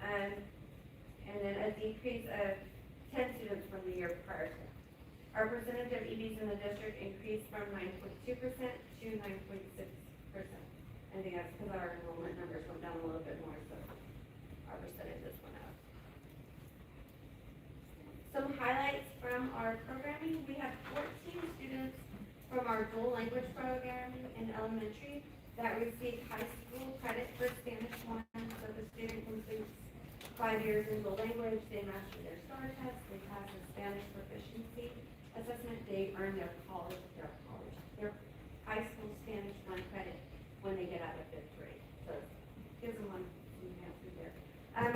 And then a decrease of 10 students from the year prior to. Our percentage of EBs in the district increased from 9.2% to 9.6%. I think that's because our enrollment numbers went down a little bit more, so our percentages went up. Some highlights from our programming: we have 14 students from our dual language program in elementary that receive high school credit for Spanish 1. So the student completes 5 years in dual language, they master their STAR test, they pass a Spanish proficiency assessment, they earn their high school Spanish 1 credit when they get out of 5th grade. So it gives them one enhancement there.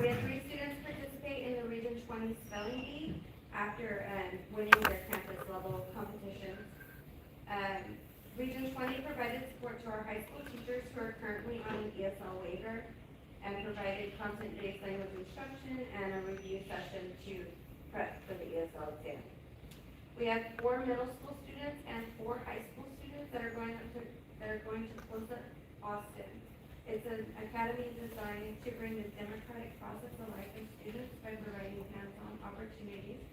We had 3 students participate in the Region 20 Spelling Bee after winning their campus level competitions. Region 20 provided support to our high school teachers who are currently on an ESL waiver and provided content-based language instruction and a review session to prep for the ESL exam. We have 4 middle school students and 4 high school students that are going to Closa, Austin. It's an academy designed to bring the democratic process to life of students by providing hands-on opportunities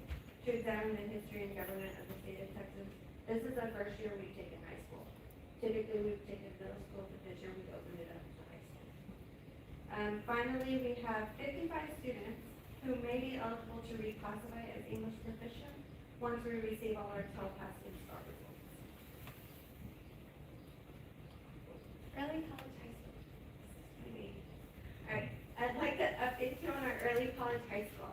to examine the history and government of the state of Texas. This is the first year we've taken high school. Typically, we've taken middle school, but this year we've opened it up to high school. Finally, we have 55 students who may be eligible to reclassify as English proficient once we receive all our TELPAS and STAR results. Early college high school. Alright, I'd like to update you on our early college high school.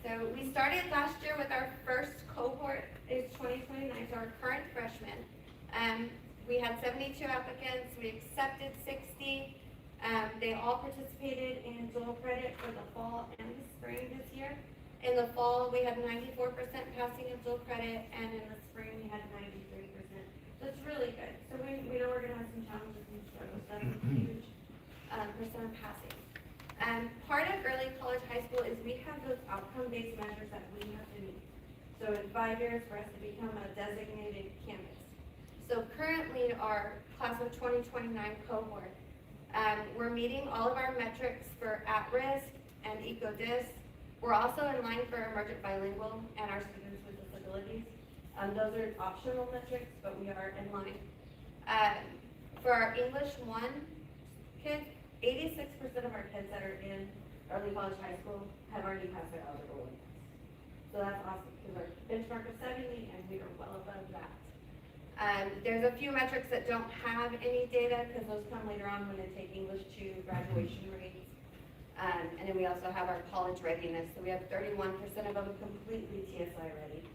So we started last year with our first cohort, is 2029, so our current freshmen. We had 72 applicants, we accepted 60. They all participated in dual credit for the fall and the spring this year. In the fall, we had 94% passing of dual credit, and in the spring, we had 93%. So it's really good. So we know we're gonna have some challenges and struggles, that's a huge percent of passing. Part of early college high school is we have those outcome-based measures that we have to meet. So in 5 years, for us to become a designated campus. So currently, our class of 2029 cohort, we're meeting all of our metrics for at-risk and eco-dis. We're also in line for emergent bilingual and our students with disabilities. Those are optional metrics, but we are in line. For our English 1 kids, 86% of our kids that are in early college high school have already passed their algebra 1 test. So that's awesome, because our benchmark is 70 and we are well above that. There's a few metrics that don't have any data, because those come later on when they take English 2 graduation rates. And then we also have our college readiness. So we have 31% of them completely TSI ready.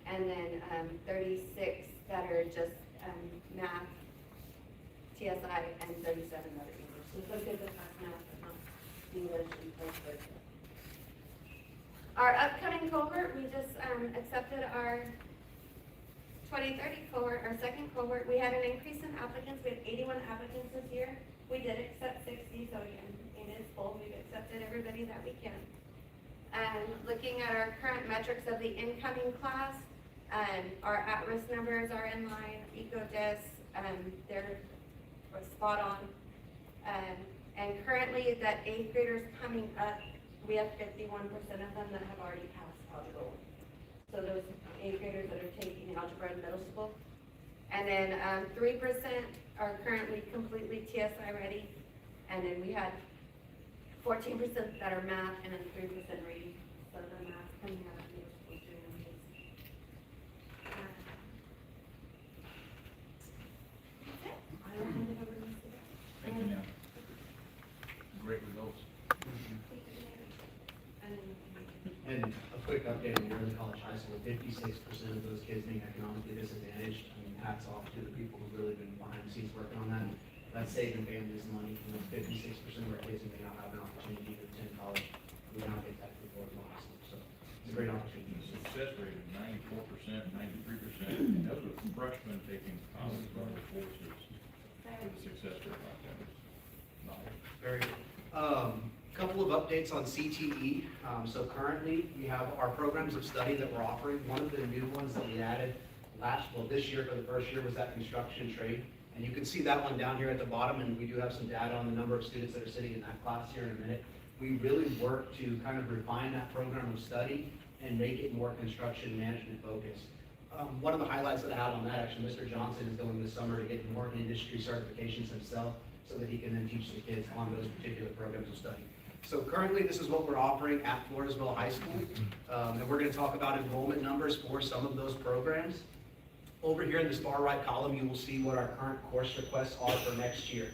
And then 36 that are just math, TSI, and 37 that are English. So some kids that pass math, but not English and vice versa. Our upcoming cohort, we just accepted our 2030 cohort, our second cohort. We had an increase in applicants. We had 81 applicants this year. We did accept 60, so again, it is full. We've accepted everybody that we can. Looking at our current metrics of the incoming class, our at-risk numbers are in line. Eco-dis, they're spot on. And currently, that 8th graders coming up, we have 51% of them that have already passed algebra 1. So those 8th graders that are taking algebra in middle school. And then 3% are currently completely TSI ready. And then we had 14% that are math and then 3% reading. So the math coming out of middle school students. That's it. I will hand it over to Mr. Thank you, ma'am. Great results. And a quick update on the early college high school, 56% of those kids being economically disadvantaged. I mean, hats off to the people who've really been behind the scenes working on that. That's saving families money. 56% of our kids who may not have an opportunity to attend college, we now get that for Floresville high school. So it's a great opportunity. The success rate of 94%, 93%, and those are freshmen taking college level courses with a success rate like that. Very good. Couple of updates on CTE. So currently, we have our programs of study that we're offering. One of the new ones that we added this year for the first year was that construction trade. And you can see that one down here at the bottom, and we do have some data on the number of students that are sitting in that class here in a minute. We really work to kind of refine that program of study and make it more construction management focused. One of the highlights that I had on that, actually, Mr. Johnson is going this summer to get more industry certifications himself so that he can then teach the kids on those particular programs of study. So currently, this is what we're offering at Floresville High School, and we're going to talk about enrollment numbers for some of those programs. Over here in this far right column, you will see what our current course requests are for next year.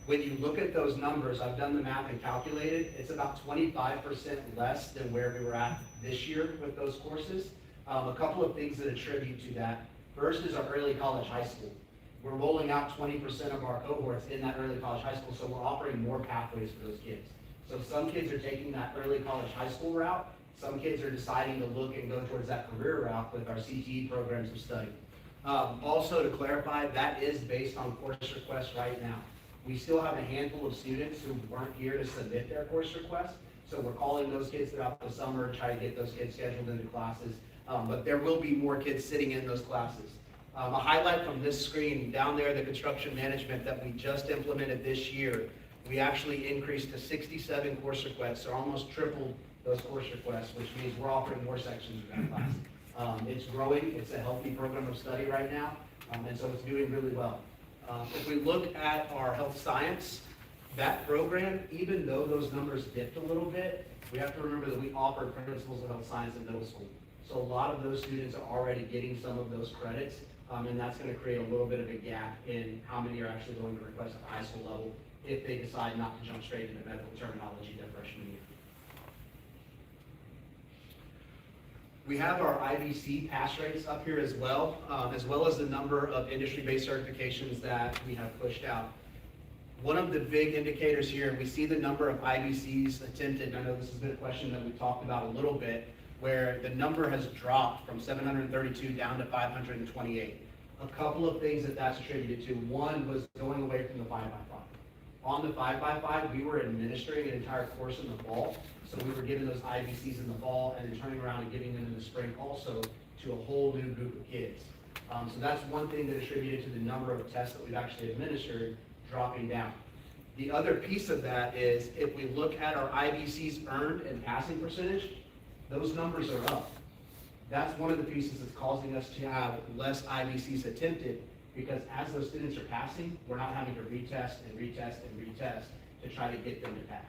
When you look at those numbers, I've done the math and calculated, it's about 25% less than where we were at this year with those courses. A couple of things that attribute to that. First is our early college high school. We're rolling out 20% of our cohorts in that early college high school, so we're offering more pathways for those kids. So some kids are taking that early college high school route. Some kids are deciding to look and go towards that career route with our CTE programs of study. Also to clarify, that is based on course requests right now. We still have a handful of students who weren't here to submit their course requests. So we're calling those kids throughout the summer and trying to get those kids scheduled into classes. But there will be more kids sitting in those classes. A highlight from this screen, down there, the construction management that we just implemented this year, we actually increased to 67 course requests, so almost tripled those course requests, which means we're offering more sections of that class. It's growing, it's a healthy program of study right now, and so it's doing really well. If we look at our health science, that program, even though those numbers dipped a little bit, we have to remember that we offer principles of health science in middle school. So a lot of those students are already getting some of those credits And that's gonna create a little bit of a gap in how many are actually going to request at the high school level if they decide not to jump straight into medical terminology their freshman year. We have our IBC pass rates up here as well as the number of industry-based certifications that we have pushed out. One of the big indicators here, we see the number of IBCs attempted. I know this has been a question that we've talked about a little bit, where the number has dropped from 732 down to 528. A couple of things that that's attributed to. One was going away from the 5x5. On the 5x5, we were administering an entire course in the fall, so we were giving those IBCs in the fall and then turning around and giving them in the spring also to a whole new group of kids. So that's one thing that attributed to the number of tests that we've actually administered dropping down. The other piece of that is if we look at our IBCs earned and passing percentage, those numbers are up. That's one of the pieces that's causing us to have less IBCs attempted, because as those students are passing, we're not having to retest and retest and retest to try to get them to pass.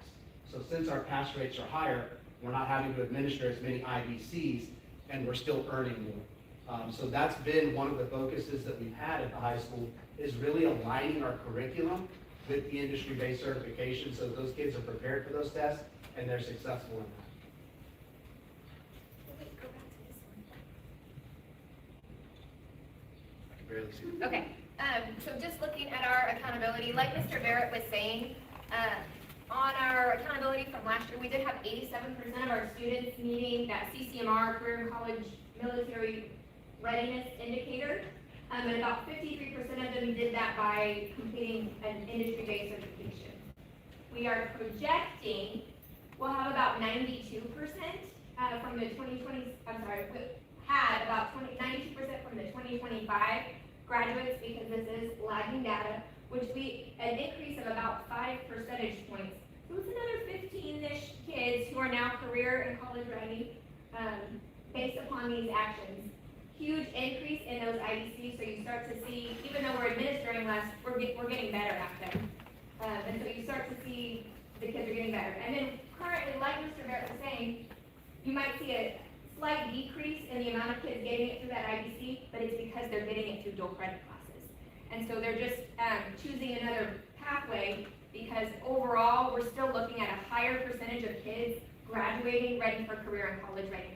So since our pass rates are higher, we're not having to administer as many IBCs, and we're still earning more. So that's been one of the focuses that we've had at the high school, is really aligning our curriculum with the industry-based certification so those kids are prepared for those tests and they're successful in that. I can barely see. Okay, so just looking at our accountability, like Mr. Barrett was saying, on our accountability from last year, we did have 87% of our students meeting that CCMR, career and college military readiness indicator, and about 53% of them did that by completing an industry-based certification. We are projecting we'll have about 92% from the 2020, had about 92% from the 2025 graduates, because this is lagging data, which would be an increase of about 5 percentage points. So it's another 15-ish kids who are now career and college ready based upon these actions. Huge increase in those IDCs, so you start to see, even though we're administering less, we're getting better at them. And so you start to see the kids are getting better. And then currently, like Mr. Barrett was saying, you might see a slight decrease in the amount of kids getting it through that IDC, but it's because they're getting it through dual credit classes. And so they're just choosing another pathway, because overall, we're still looking at a higher percentage of kids graduating ready for career and college readiness.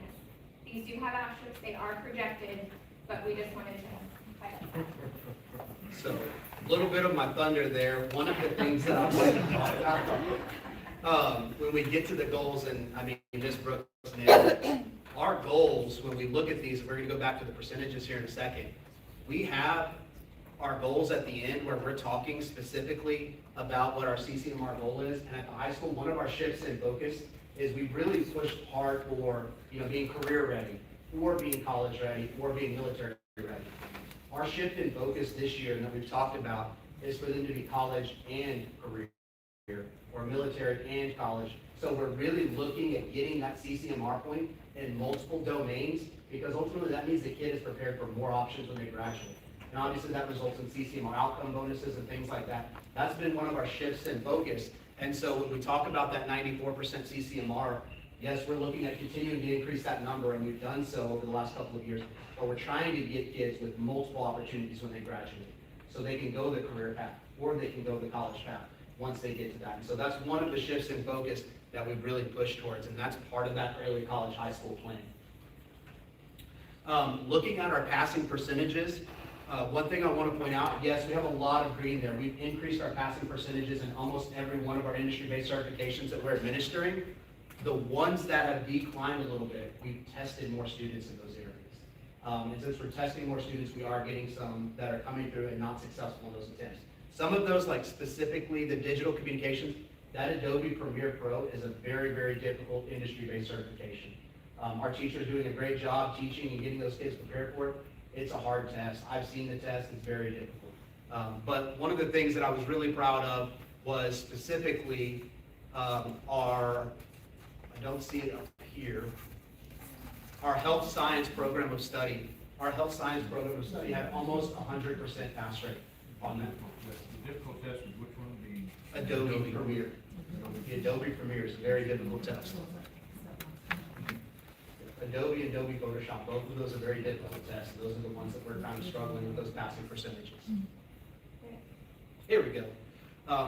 These do have asterisks, they are projected, but we just wanted to highlight that. So, a little bit of my thunder there. One of the things that I wanted to talk about, when we get to the goals, and I mean, Ms. Brooks nailed it. Our goals, when we look at these, we're going to go back to the percentages here in a second. We have our goals at the end where we're talking specifically about what our CCMR goal is. And at the high school, one of our shifts in focus is we really pushed hard for, being career ready, or being college ready, or being military ready. Our shift in focus this year, and that we've talked about, is for them to be college and career, or military and college. So we're really looking at getting that CCMR point in multiple domains, because ultimately that means the kid is prepared for more options when they graduate. And obviously that results in CCMR outcome bonuses and things like that. That's been one of our shifts in focus. And so when we talk about that 94% CCMR, yes, we're looking at continuing to increase that number, and we've done so over the last couple of years, but we're trying to get kids with multiple opportunities when they graduate. So they can go the career path, or they can go the college path once they get to that. And so that's one of the shifts in focus that we've really pushed towards, and that's part of that early college high school plan. Looking at our passing percentages, one thing I want to point out, yes, we have a lot of green there. We've increased our passing percentages in almost every one of our industry-based certifications that we're administering. The ones that have declined a little bit, we've tested more students in those areas. And since we're testing more students, we are getting some that are coming through and not successful in those attempts. Some of those, like specifically the digital communications, that Adobe Premiere Pro is a very, very difficult industry-based certification. Our teachers are doing a great job teaching and getting those kids prepared for it. It's a hard test. I've seen the test. It's very difficult. But one of the things that I was really proud of was specifically our, I don't see it up here, our health science program of study. Our health science program of study had almost 100% pass rate on that. The difficult test was which one? The Adobe Premiere. The Adobe Premiere is a very difficult test. Adobe and Adobe Photoshop. Both of those are very difficult tests. Those are the ones that we're kind of struggling with those passing percentages. Here we go.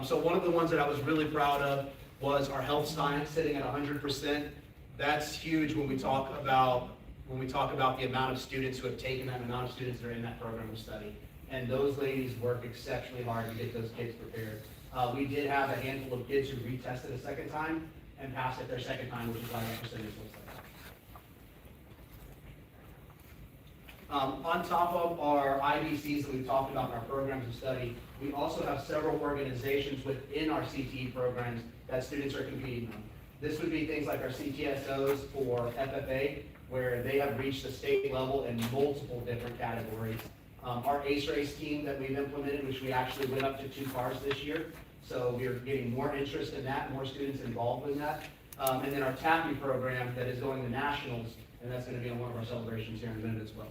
So one of the ones that I was really proud of was our health science sitting at 100%. That's huge when we talk about the amount of students who have taken that, amount of students that are in that program of study. And those ladies work exceptionally hard to get those kids prepared. We did have a handful of kids who retested a second time and passed it their second time, which is why that percentage looks like that. On top of our IBCs that we've talked about in our programs of study, we also have several organizations within our CTE programs that students are competing on. This would be things like our CTSOs for FFA, where they have reached the state level in multiple different categories. Our ACE race team that we've implemented, which we actually went up to 2 cars this year. So we're getting more interest in that, more students involved in that. And then our TAPI program that is going to nationals, and that's going to be on one of our celebrations here in a minute as well.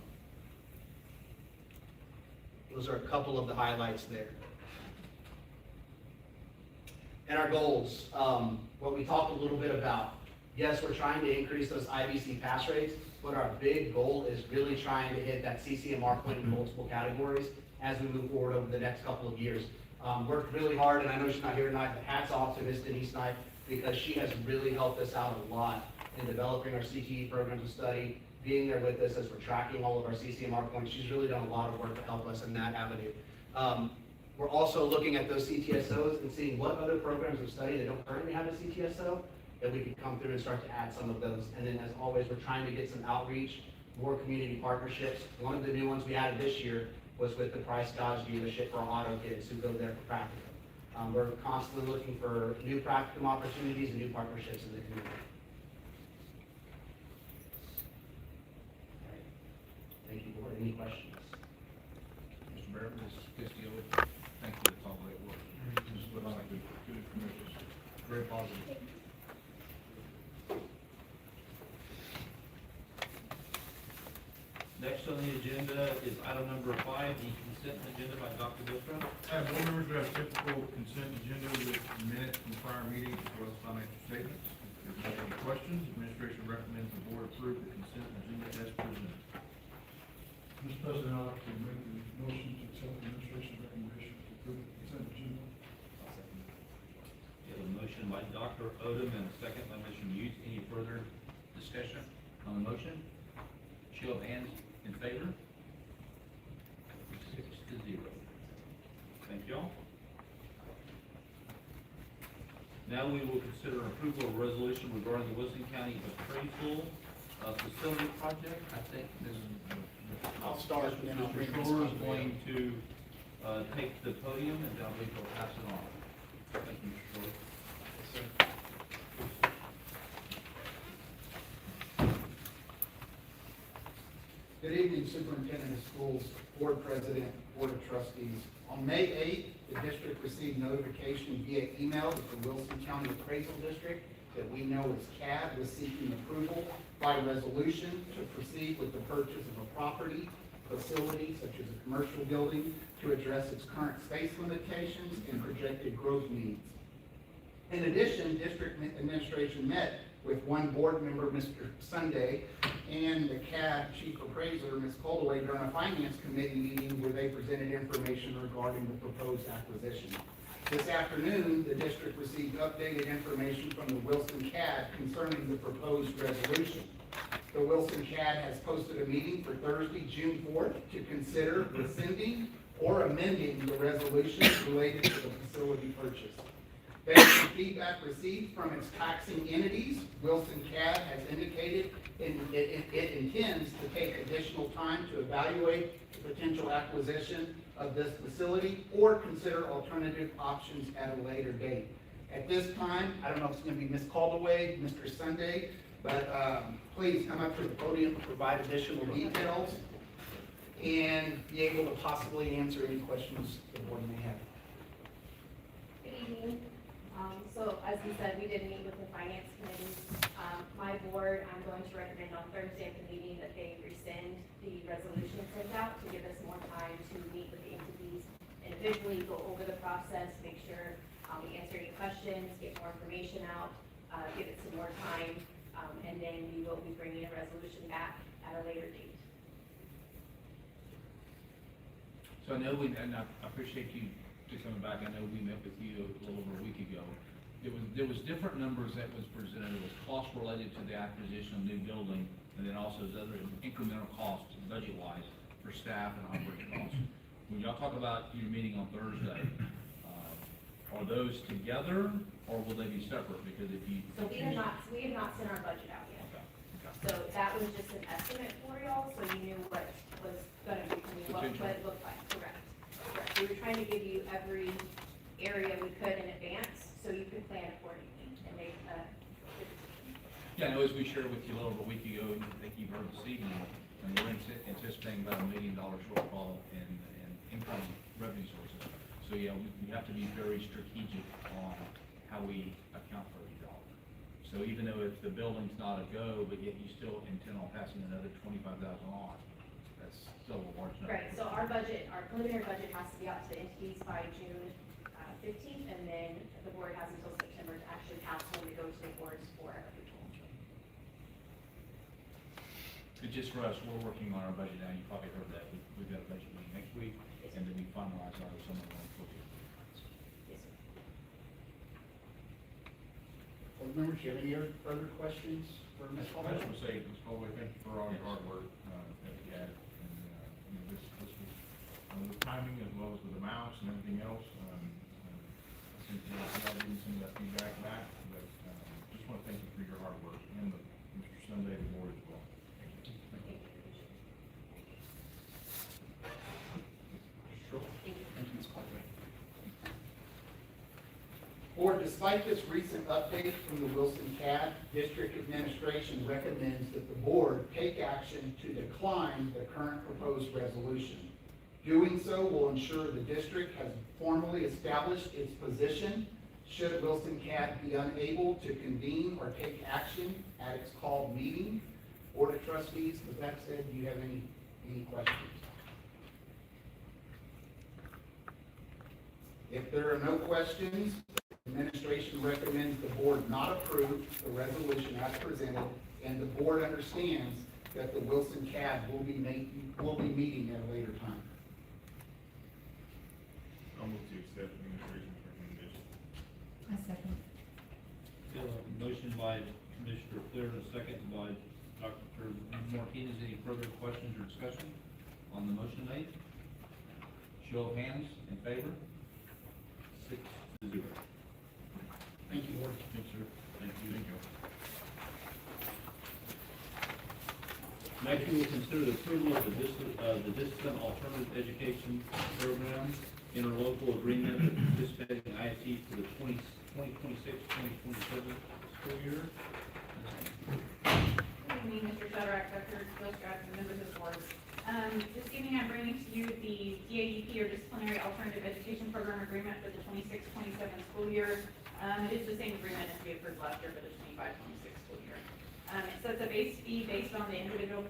Those are a couple of the highlights there. And our goals, what we talked a little bit about. Yes, we're trying to increase those IBC pass rates, but our big goal is really trying to hit that CCMR point in multiple categories as we move forward over the next couple of years. Worked really hard, and I know she's not here tonight, but hats off to Ms. Denise Knight, because she has really helped us out a lot in developing our CTE programs of study, being there with us as we're tracking all of our CCMR points. She's really done a lot of work to help us in that avenue. We're also looking at those CTSOs and seeing what other programs of study that don't currently have a CTSO, that we can come through and start to add some of those. And then as always, we're trying to get some outreach, more community partnerships. One of the new ones we added this year was with the Price Dodge dealership for auto kids who go there for practicum. We're constantly looking for new practicum opportunities and new partnerships in the community. Thank you, board. Any questions? Mr. Mayor, Ms. Castillo, thank you for all that work. This is what I like, good information, very positive. Next on the agenda is item number 5, the consent agenda by Dr. Bilstra. Board members, we have typical consent agenda with minutes from prior meetings as well as financial statements. If there's no other questions, administration recommends the board approve the consent agenda as presented. Mr. President, I'd like to make the motion to accept the administration's recommendation to approve the consent agenda. We have a motion by Dr. Odom and a second by Mr. Mutes. Any further discussion on the motion? Show of hands in favor? 6-0. Thank you all. Now we will consider approval of resolution regarding the Wilson County appraisal facility project. I think Ms. I'll start, and then I'll bring Mr. this Shore up. is going to take the podium, and then we'll pass it on. Thank you, Mr. Shore. Good evening, Superintendent of Schools, Board President, Board of Trustees. On May 8th, the district received notification via email that the Wilson County Appraisal District, that we know as CAD, was seeking approval by resolution to proceed with the purchase of a property, facility, such as a commercial building, to address its current space limitations and projected growth needs. In addition, district administration met with one board member, Mr. Sunday, and the CAD chief appraiser, Ms. Coldaway, during a finance committee meeting where they presented information regarding the proposed acquisition. This afternoon, the district received updated information from the Wilson CAD concerning the proposed resolution. The Wilson CAD has posted a meeting for Thursday, June 4th, to consider rescinding or amending the resolution related to the facility purchase. Based on feedback received from its taxing entities, Wilson CAD has indicated it intends to take additional time to evaluate the potential acquisition of this facility or consider alternative options at a later date. At this time, I don't know if it's going to be Ms. Caldaway, Mr. Sunday, but please come up to the podium to provide additional details and be able to possibly answer any questions the board may have. Good evening. So as we said, we did meet with the finance committee. My board, I'm going to recommend on Thursday at the meeting that they rescind the resolution sent out to give us more time to meet with the entities individually, go over the process, make sure we answer any questions, get more information out, give it some more time, and then we will be bringing a resolution back at a later date. So I know and I appreciate you just coming back, I know we met with you a little over a week ago. There was different numbers that was presented, it was cost related to the acquisition of new building, and then also the other incremental costs, budget-wise, for staff and operating costs. When y'all talk about your meeting on Thursday, are those together, or will they be separate? Because if you. So we have not sent our budget out yet. Okay. So that was just an estimate for y'all, so you knew what was gonna be, what it looked like, correct. Correct. We were trying to give you every area we could in advance, so you could plan accordingly and make a good decision. Yeah, I know as we shared with you a little over a week ago, and I think you've heard this evening, and we're anticipating about $1 million shortfall in income revenue sources. So yeah, we have to be very strategic on how we account for each dollar. So even though if the building's not a go, but yet you still intend on passing another 25,000 on, that's still a large number. Right, so our budget, our preliminary budget has to be out to the entities by June 15th, and then the board has until September to actually pass when we go to the boards for approval. But just for us, we're working on our budget now, you probably heard that, we've got a budget meeting next week, and then we finalize our some of the Yes, sir. Board members, do you have any other further questions for Ms. I Hall? just want to say, Ms. Colway, thank you for all your hard work, that you had, and, this was, the timing as well as with the mouse and everything else, I think, y'all getting some of that feedback back, but, just want to thank you for your hard work, and Mr. Sunday, the board as well. Thank you, Ms. Caldwell. Board, despite this recent update from the Wilson CAD, District Administration recommends that the board take action to decline the current proposed resolution. Doing so will ensure the district has formally established its position should Wilson CAD be unable to convene or take action at its called meeting. Board of Trustees, with that said, do you have any questions? If there are no questions, the administration recommends the board not approve the resolution as presented, and the board understands that the Wilson CAD will be meeting at a later time. I'll move to accept the administration's recommendation. I second. Motion by Commissioner Clear and a second by Dr. Martinez. Any further questions or discussion on the motion made? Show of hands in favor? 6-0. Thank you, board. Thanks, sir. Thank you. Thank you. Next, we will consider the approval of the Discipline Alternative Education Program interlocal agreement with participating ISD for the 2026-2027 school year. Good evening, Mr. Shadrack, Dr. Gilstrap, and members of the board. This evening I'm bringing to you the DAEP, or Disciplinary Alternative Education Program Agreement for the 26-27 school year. It is the same agreement as we approved last year for the 25-26 school year. It sets a base fee based on the individual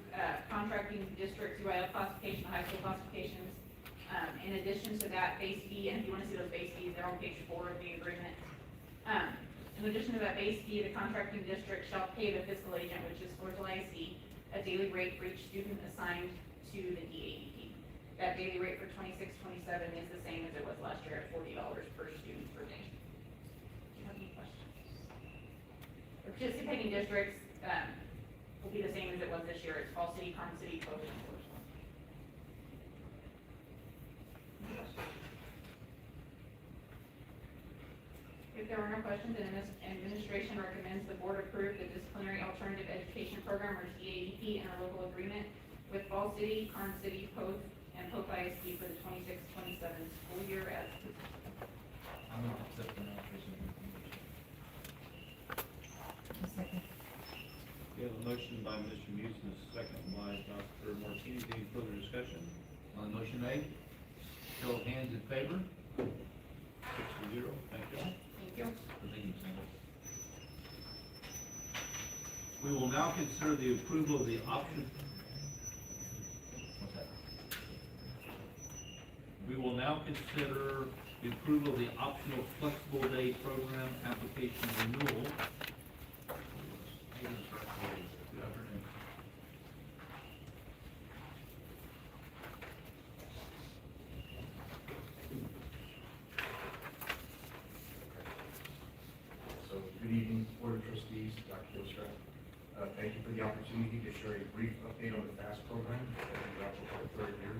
contracting district's UIL classification, high school classifications. In addition to that base fee, and if you want to see those base fees, they're on page 4 of the agreement. In addition to that base fee, the contracting district shall pay the fiscal agent, which is Floresville ISD, a daily rate for each student assigned to the DAEP. That daily rate for 26-27 is the same as it was last year at $40 per student per day. Do you have any questions? The participating districts will be the same as it was this year. It's Fall City, Carm City, Cove, and Floresville. If there are no questions, then administration recommends the board approve the Disciplinary Alternative Education Program, or DAEP, interlocal agreement with Fall City, Carm City, Poth, and Poth ISD for the 26-27 school year as presented. I'm going to accept the administration recommendation. I second. We have a motion by Mr. Muse and a second by Dr. Martinez. Any further discussion on the motion made? Show of hands in favor? 6-0. Thank you. Thank you. We will now consider the approval of the option. What's that? We will now consider the approval of the optional flexible day program application renewal. the opportunity to share a brief update on the FAST program that we wrapped up our third year,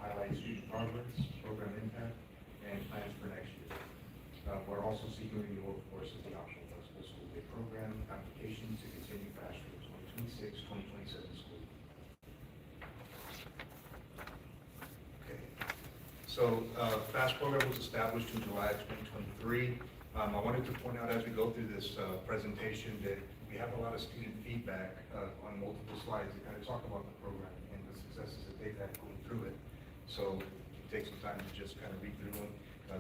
highlight student progress, program impact, and plans for next year. We're also seeking renewal, of course, of the optional flexible school day program application to continue FAST for the 2026-2027 school year. Okay. So, FAST program was established in July of 2023. I wanted to point out as we go through this presentation that we have a lot of student feedback on multiple slides that kind of talk about the program and the successes that they've had going through it. So take some time to just kind of read through them.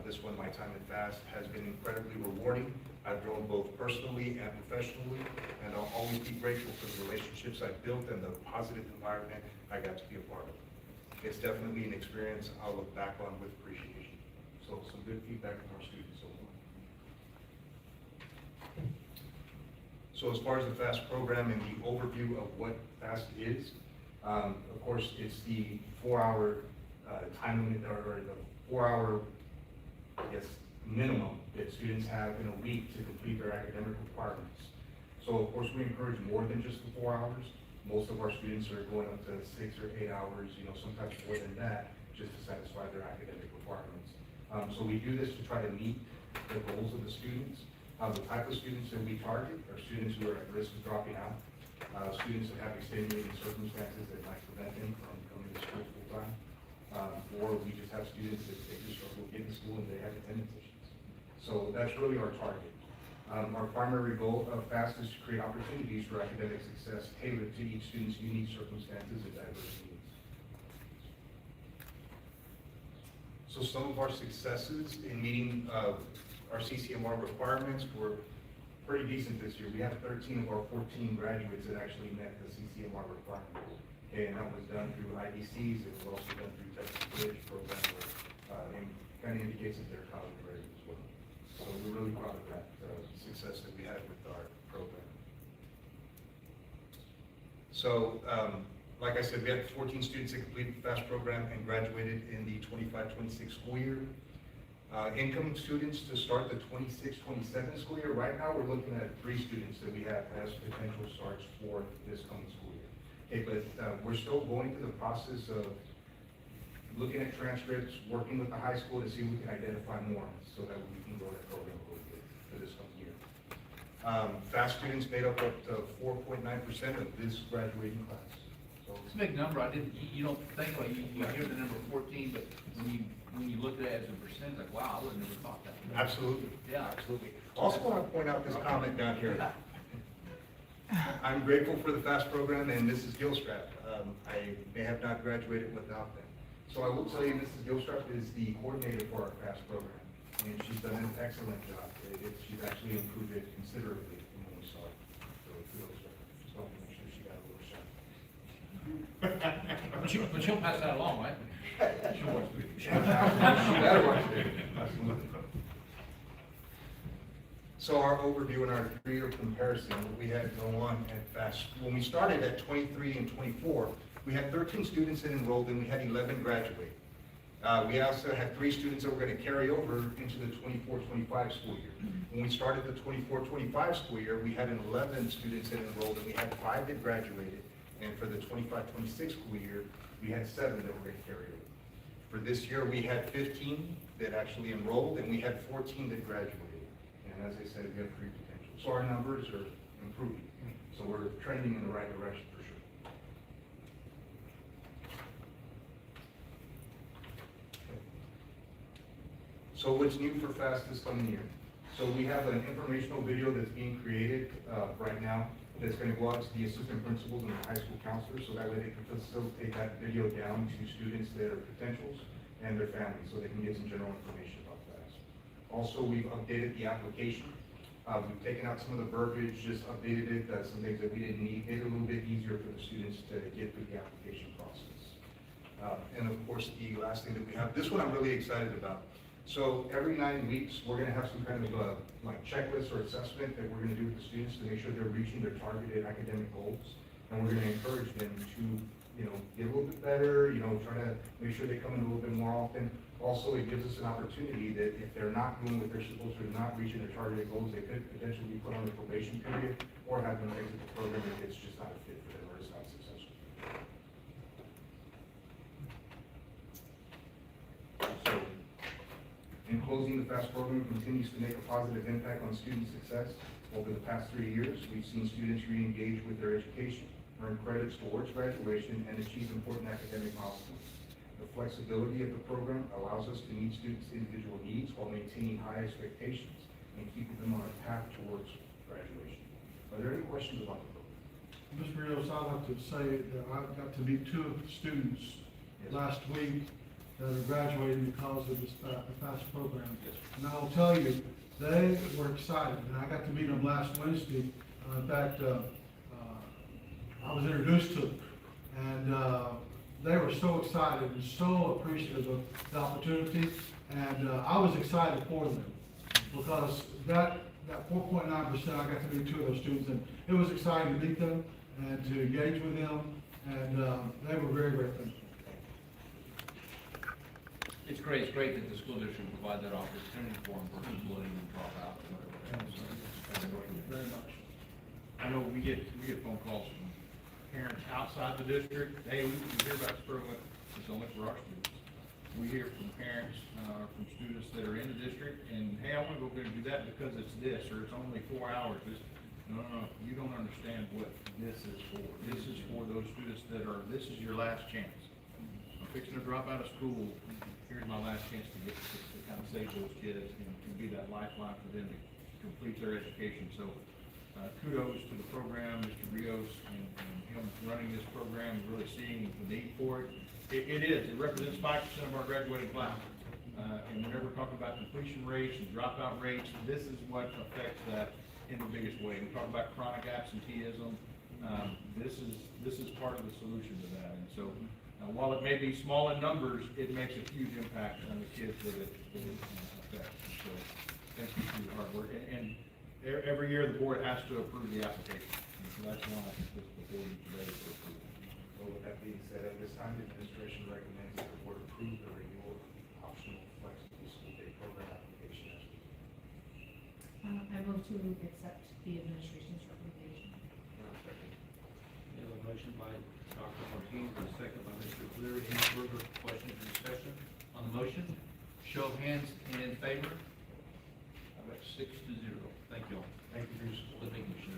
This one, my time at FAST, has been incredibly rewarding. I've grown both personally and professionally, and I'll always be grateful for the relationships I've built and the positive environment I got to be a part of. It's definitely an experience I'll look back on with appreciation. So some good feedback from our students so far. So as far as the FAST program and the overview of what FAST is, of course, it's the 4-hour time limit, or the 4-hour, I guess, minimum that students have in a week to complete their academic requirements. So of course, we encourage more than just the 4 hours. Most of our students are going up to 6 or 8 hours, sometimes more than that, just to satisfy their academic requirements. So we do this to try to meet the goals of the students. The type of students that we target are students who are at risk of dropping out, students that have extenuating circumstances that might prevent them from coming to school full-time, or we just have students that they just struggle getting to school and they have attendance issues. So that's really our target. Our primary goal of FAST is to create opportunities for academic success tailored to each student's unique circumstances and diverse needs. So some of our successes in meeting our CCMR requirements were pretty decent this year. We have 13 of our 14 graduates that actually met the CCMR requirement. Okay, and that was done through IDCs. It was also done through Texas Bridge program, and kind of indicates that they're college ready as well. So we're really proud of that success that we had with our program. So, like I said, we had 14 students that completed the FAST program and graduated in the 25-26 school year. Incoming students to start the 26-27 school year, right now we're looking at 3 students that we have as potential starts for this coming school year. Okay, but we're still going through the process of looking at transcripts, working with the high school to see if we can identify more so that we can grow that program a little bit for this coming year. FAST students made up to 4.9% of this graduating class. So It's a big number. You don't think about it. You hear the number 14, but when you look at it as a percent, like, wow, I would have never thought that. absolutely. Yeah, absolutely. Also want to point out this comment down here. I'm grateful for the FAST program and Mrs. Gilstrap. I may have not graduated without them. So I will tell you, Mrs. Gilstrap is the coordinator for our FAST program, and she's done an excellent job. She's actually improved it considerably from when we saw it. So kudos to her. Just wanted to make sure she got a little shot. But she'll pass that along, right? Sure. She better watch it. Absolutely. So our overview and our 3-year comparison, what we had go on at FAST. When we started at 23 and 24, we had 13 students that enrolled and we had 11 graduate. We also had 3 students that were going to carry over into the 24-25 school year. When we started the 24-25 school year, we had 11 students that enrolled and we had 5 that graduated. And for the 25-26 school year, we had 7 that were going to carry over. For this year, we had 15 that actually enrolled and we had 14 that graduated. And as I said, we have 3 potential. So our numbers are improving. So we're trending in the right direction for sure. So what's new for FAST this coming year? So we have an informational video that's being created right now that's going to go out to the assistant principals and the high school counselors, so that way they can facilitate that video down to students that are potentials and their families, so they can get some general information about FAST. Also, we've updated the application. We've taken out some of the verbiage, just updated it, some things that we didn't need, made it a little bit easier for the students to get through the application process. And of course, the last thing that we have, this one I'm really excited about. So every 9 weeks, we're going to have some kind of like checklist or assessment that we're going to do with the students to make sure they're reaching their targeted academic goals. And we're going to encourage them to, get a little bit better, you know, try to make sure they come in a little bit more often. Also, it gives us an opportunity that if they're not doing what they're supposed to, not reaching their targeted goals, they could potentially be put on a probation period or have them exit the program if it's just not a fit for them or it's not successful. So, in closing, the FAST program continues to make a positive impact on student success. Over the past 3 years, we've seen students re-engage with their education, earn credits towards graduation, and achieve important academic milestones. The flexibility of the program allows us to meet students' individual needs while maintaining high expectations and keeping them on a path towards graduation. Are there any questions about the program? Mr. Rios, I'd like to say that I got to meet 2 of the students last week that are graduating because of this FAST program. And I'll tell you, they were excited, and I got to meet them last Wednesday. In fact, I was introduced to them, and they were so excited and so appreciative of the opportunity, and I was excited for them because that 4.9%, I got to meet 2 of those students, and it was exciting to meet them and to engage with them, and they were very, very thankful. It's great that the school district provide that opportunity for them versus letting them drop out or whatever. Very much. I know we get phone calls from parents outside the district. Hey, we hear about this program, it's only for our students. We hear from parents, from students that are in the district, and hey, I wanna go there and do that because it's this, or it's only 4 hours. No, you don't understand what this is for. This is for those students this is your last chance. I'm fixing to drop out of school. Here's my last chance to kind of save those kids and be that lifeline for them to complete their education. So kudos to the program, Mr. Rios, and him running this program, really seeing the need for it. It represents 5% of our graduating class. And whenever we're talking about completion rates and dropout rates, this is what affects that in the biggest way. We talk about chronic absenteeism. This is part of the solution to that. And so while it may be small in numbers, it makes a huge impact on the kids that it affects. And so thank you for your hard work. And every year the board has to approve the application. And so that's why it's before you today for approval. So with that being said, at this time, the administration recommends that the board approve the renewal optional flexible school day program application as presented. I move to accept the administration's recommendation. We have a motion by Dr. Martinez, and a second by Mr. Cleary. Any further questions or discussion on the motion? Show of hands in favor. I've got 6-0. Thank you all. Thank you for your support. Thank you, sir.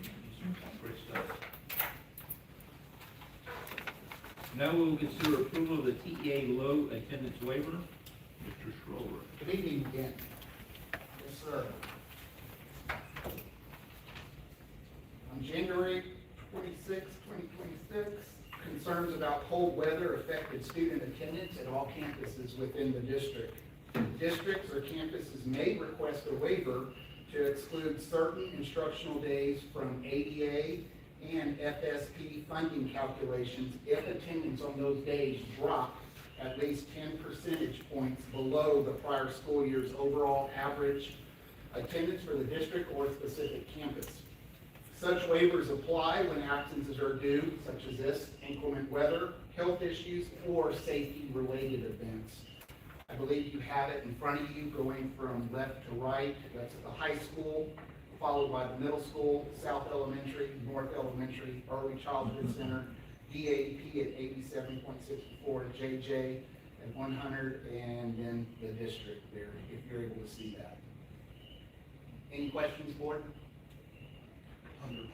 Great stuff. Now we will consider approval of the TEA low attendance waiver. Mr. Schroeder. Good evening again. Yes, sir. On January 26, 2026, concerns about cold weather affected student attendance at all campuses within the district. Districts or campuses may request a waiver to exclude certain instructional days from ADA and FSP funding calculations if attendance on those days drop at least 10 percentage points below the prior school year's overall average attendance for the district or specific campus. Such waivers apply when absences are due, such as this, inclement weather, health issues, or safety-related events. I believe you have it in front of you going from left to right. That's at the high school, followed by the middle school, South Elementary, North Elementary, Early Childhood Center, DAP at 87.64, JJ at 100, and then the district there, if you're able to see that. Any questions, board?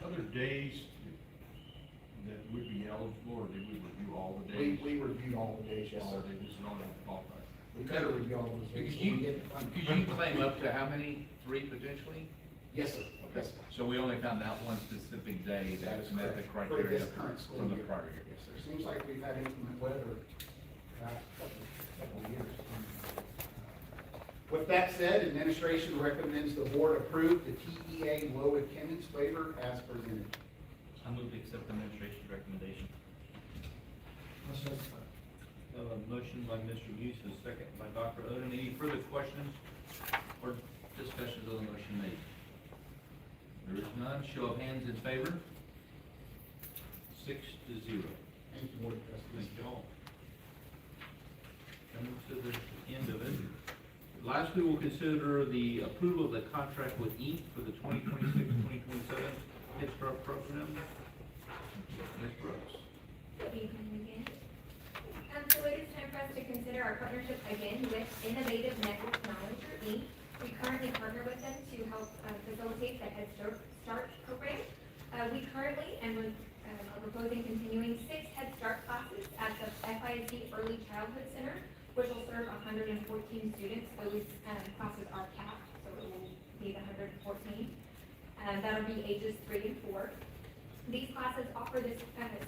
Other days that would be eligible, or did we review all the days? We reviewed all the days, yes, All sir. the days, not qualified. We better review all those days. Could you claim up to how many? 3 potentially? Yes, sir. Yes, sir. So we only found out one specific day that met the correct. criteria For this current school from the year. prior year. Yes, sir. Seems like we've had inclement weather last couple of years. With that said, administration recommends the board approve the TEA low attendance waiver as presented. I move to accept the administration's recommendation. A motion by Mr. Buse, a second by Dr. Oden. Any further questions or discussions on the motion made? There is none. Show of hands in favor. 6-0. Thank you, Board of Trustees. Thank you all. Lastly, we'll consider the approval of the contract with Inc. for the 2026-2027 Head Start program. Ms. Brooks. Good evening again. So it is time for us to consider our partnership again with Innovative Network Knowledge, or Inc. We currently partner with them to help facilitate the Head Start program. We currently are proposing continuing 6 Head Start classes at the FISD Early Childhood Center, which will serve 114 students. Those classes are capped, so it will be the 114. That'll be ages 3 and 4. These classes offer this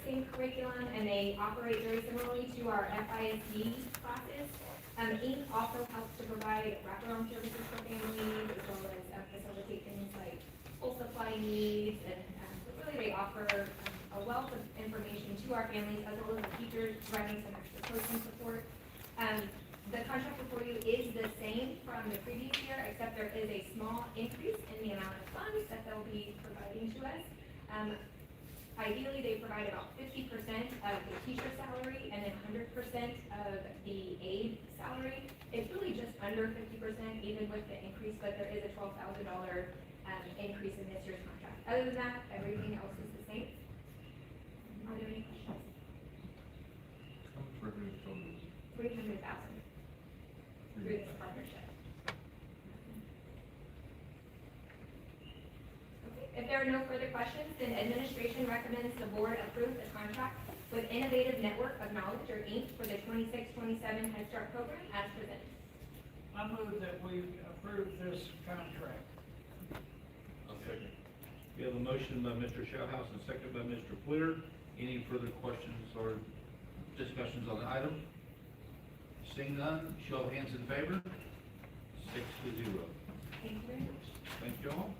same curriculum, and they operate very similarly to our FISD classes. Inc. also helps to provide wraparound services for families, as well as facilitate things like school supply needs, and really they offer a wealth of information to our families, as well as the teachers providing some extra coaching support. The contract before you is the same from the previous year, except there is a small increase in the amount of funds that they'll be providing to us. Ideally, they provide about 50% of the teacher salary and then 100% of the aide salary. It's really just under 50% even with the increase, but there is a $12,000 increase in this year's contract. Other than that, everything else is the same. Are there any questions? How much revenue total is it? 300,000 through this partnership. If there are no further questions, then administration recommends the board approve the contract with Innovative Network of Knowledge, or Inc. for the 26-27 Head Start program as presented. I move that we approve this contract. I'll second. We have a motion by Mr. Shellhouse and second by Mr. Plitter. Any further questions or discussions on the item? Seeing none, show of hands in favor. 6-0. Thank you very much. Thank you all.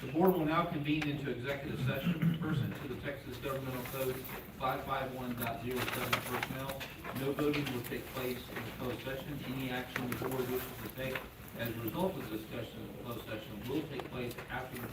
The board will now convene into executive session pursuant to the Texas Governmental Code 551.07 personnel. No voting will take place in the closed session. Any action the board wishes to take as a result of the discussion in the closed session will take place after the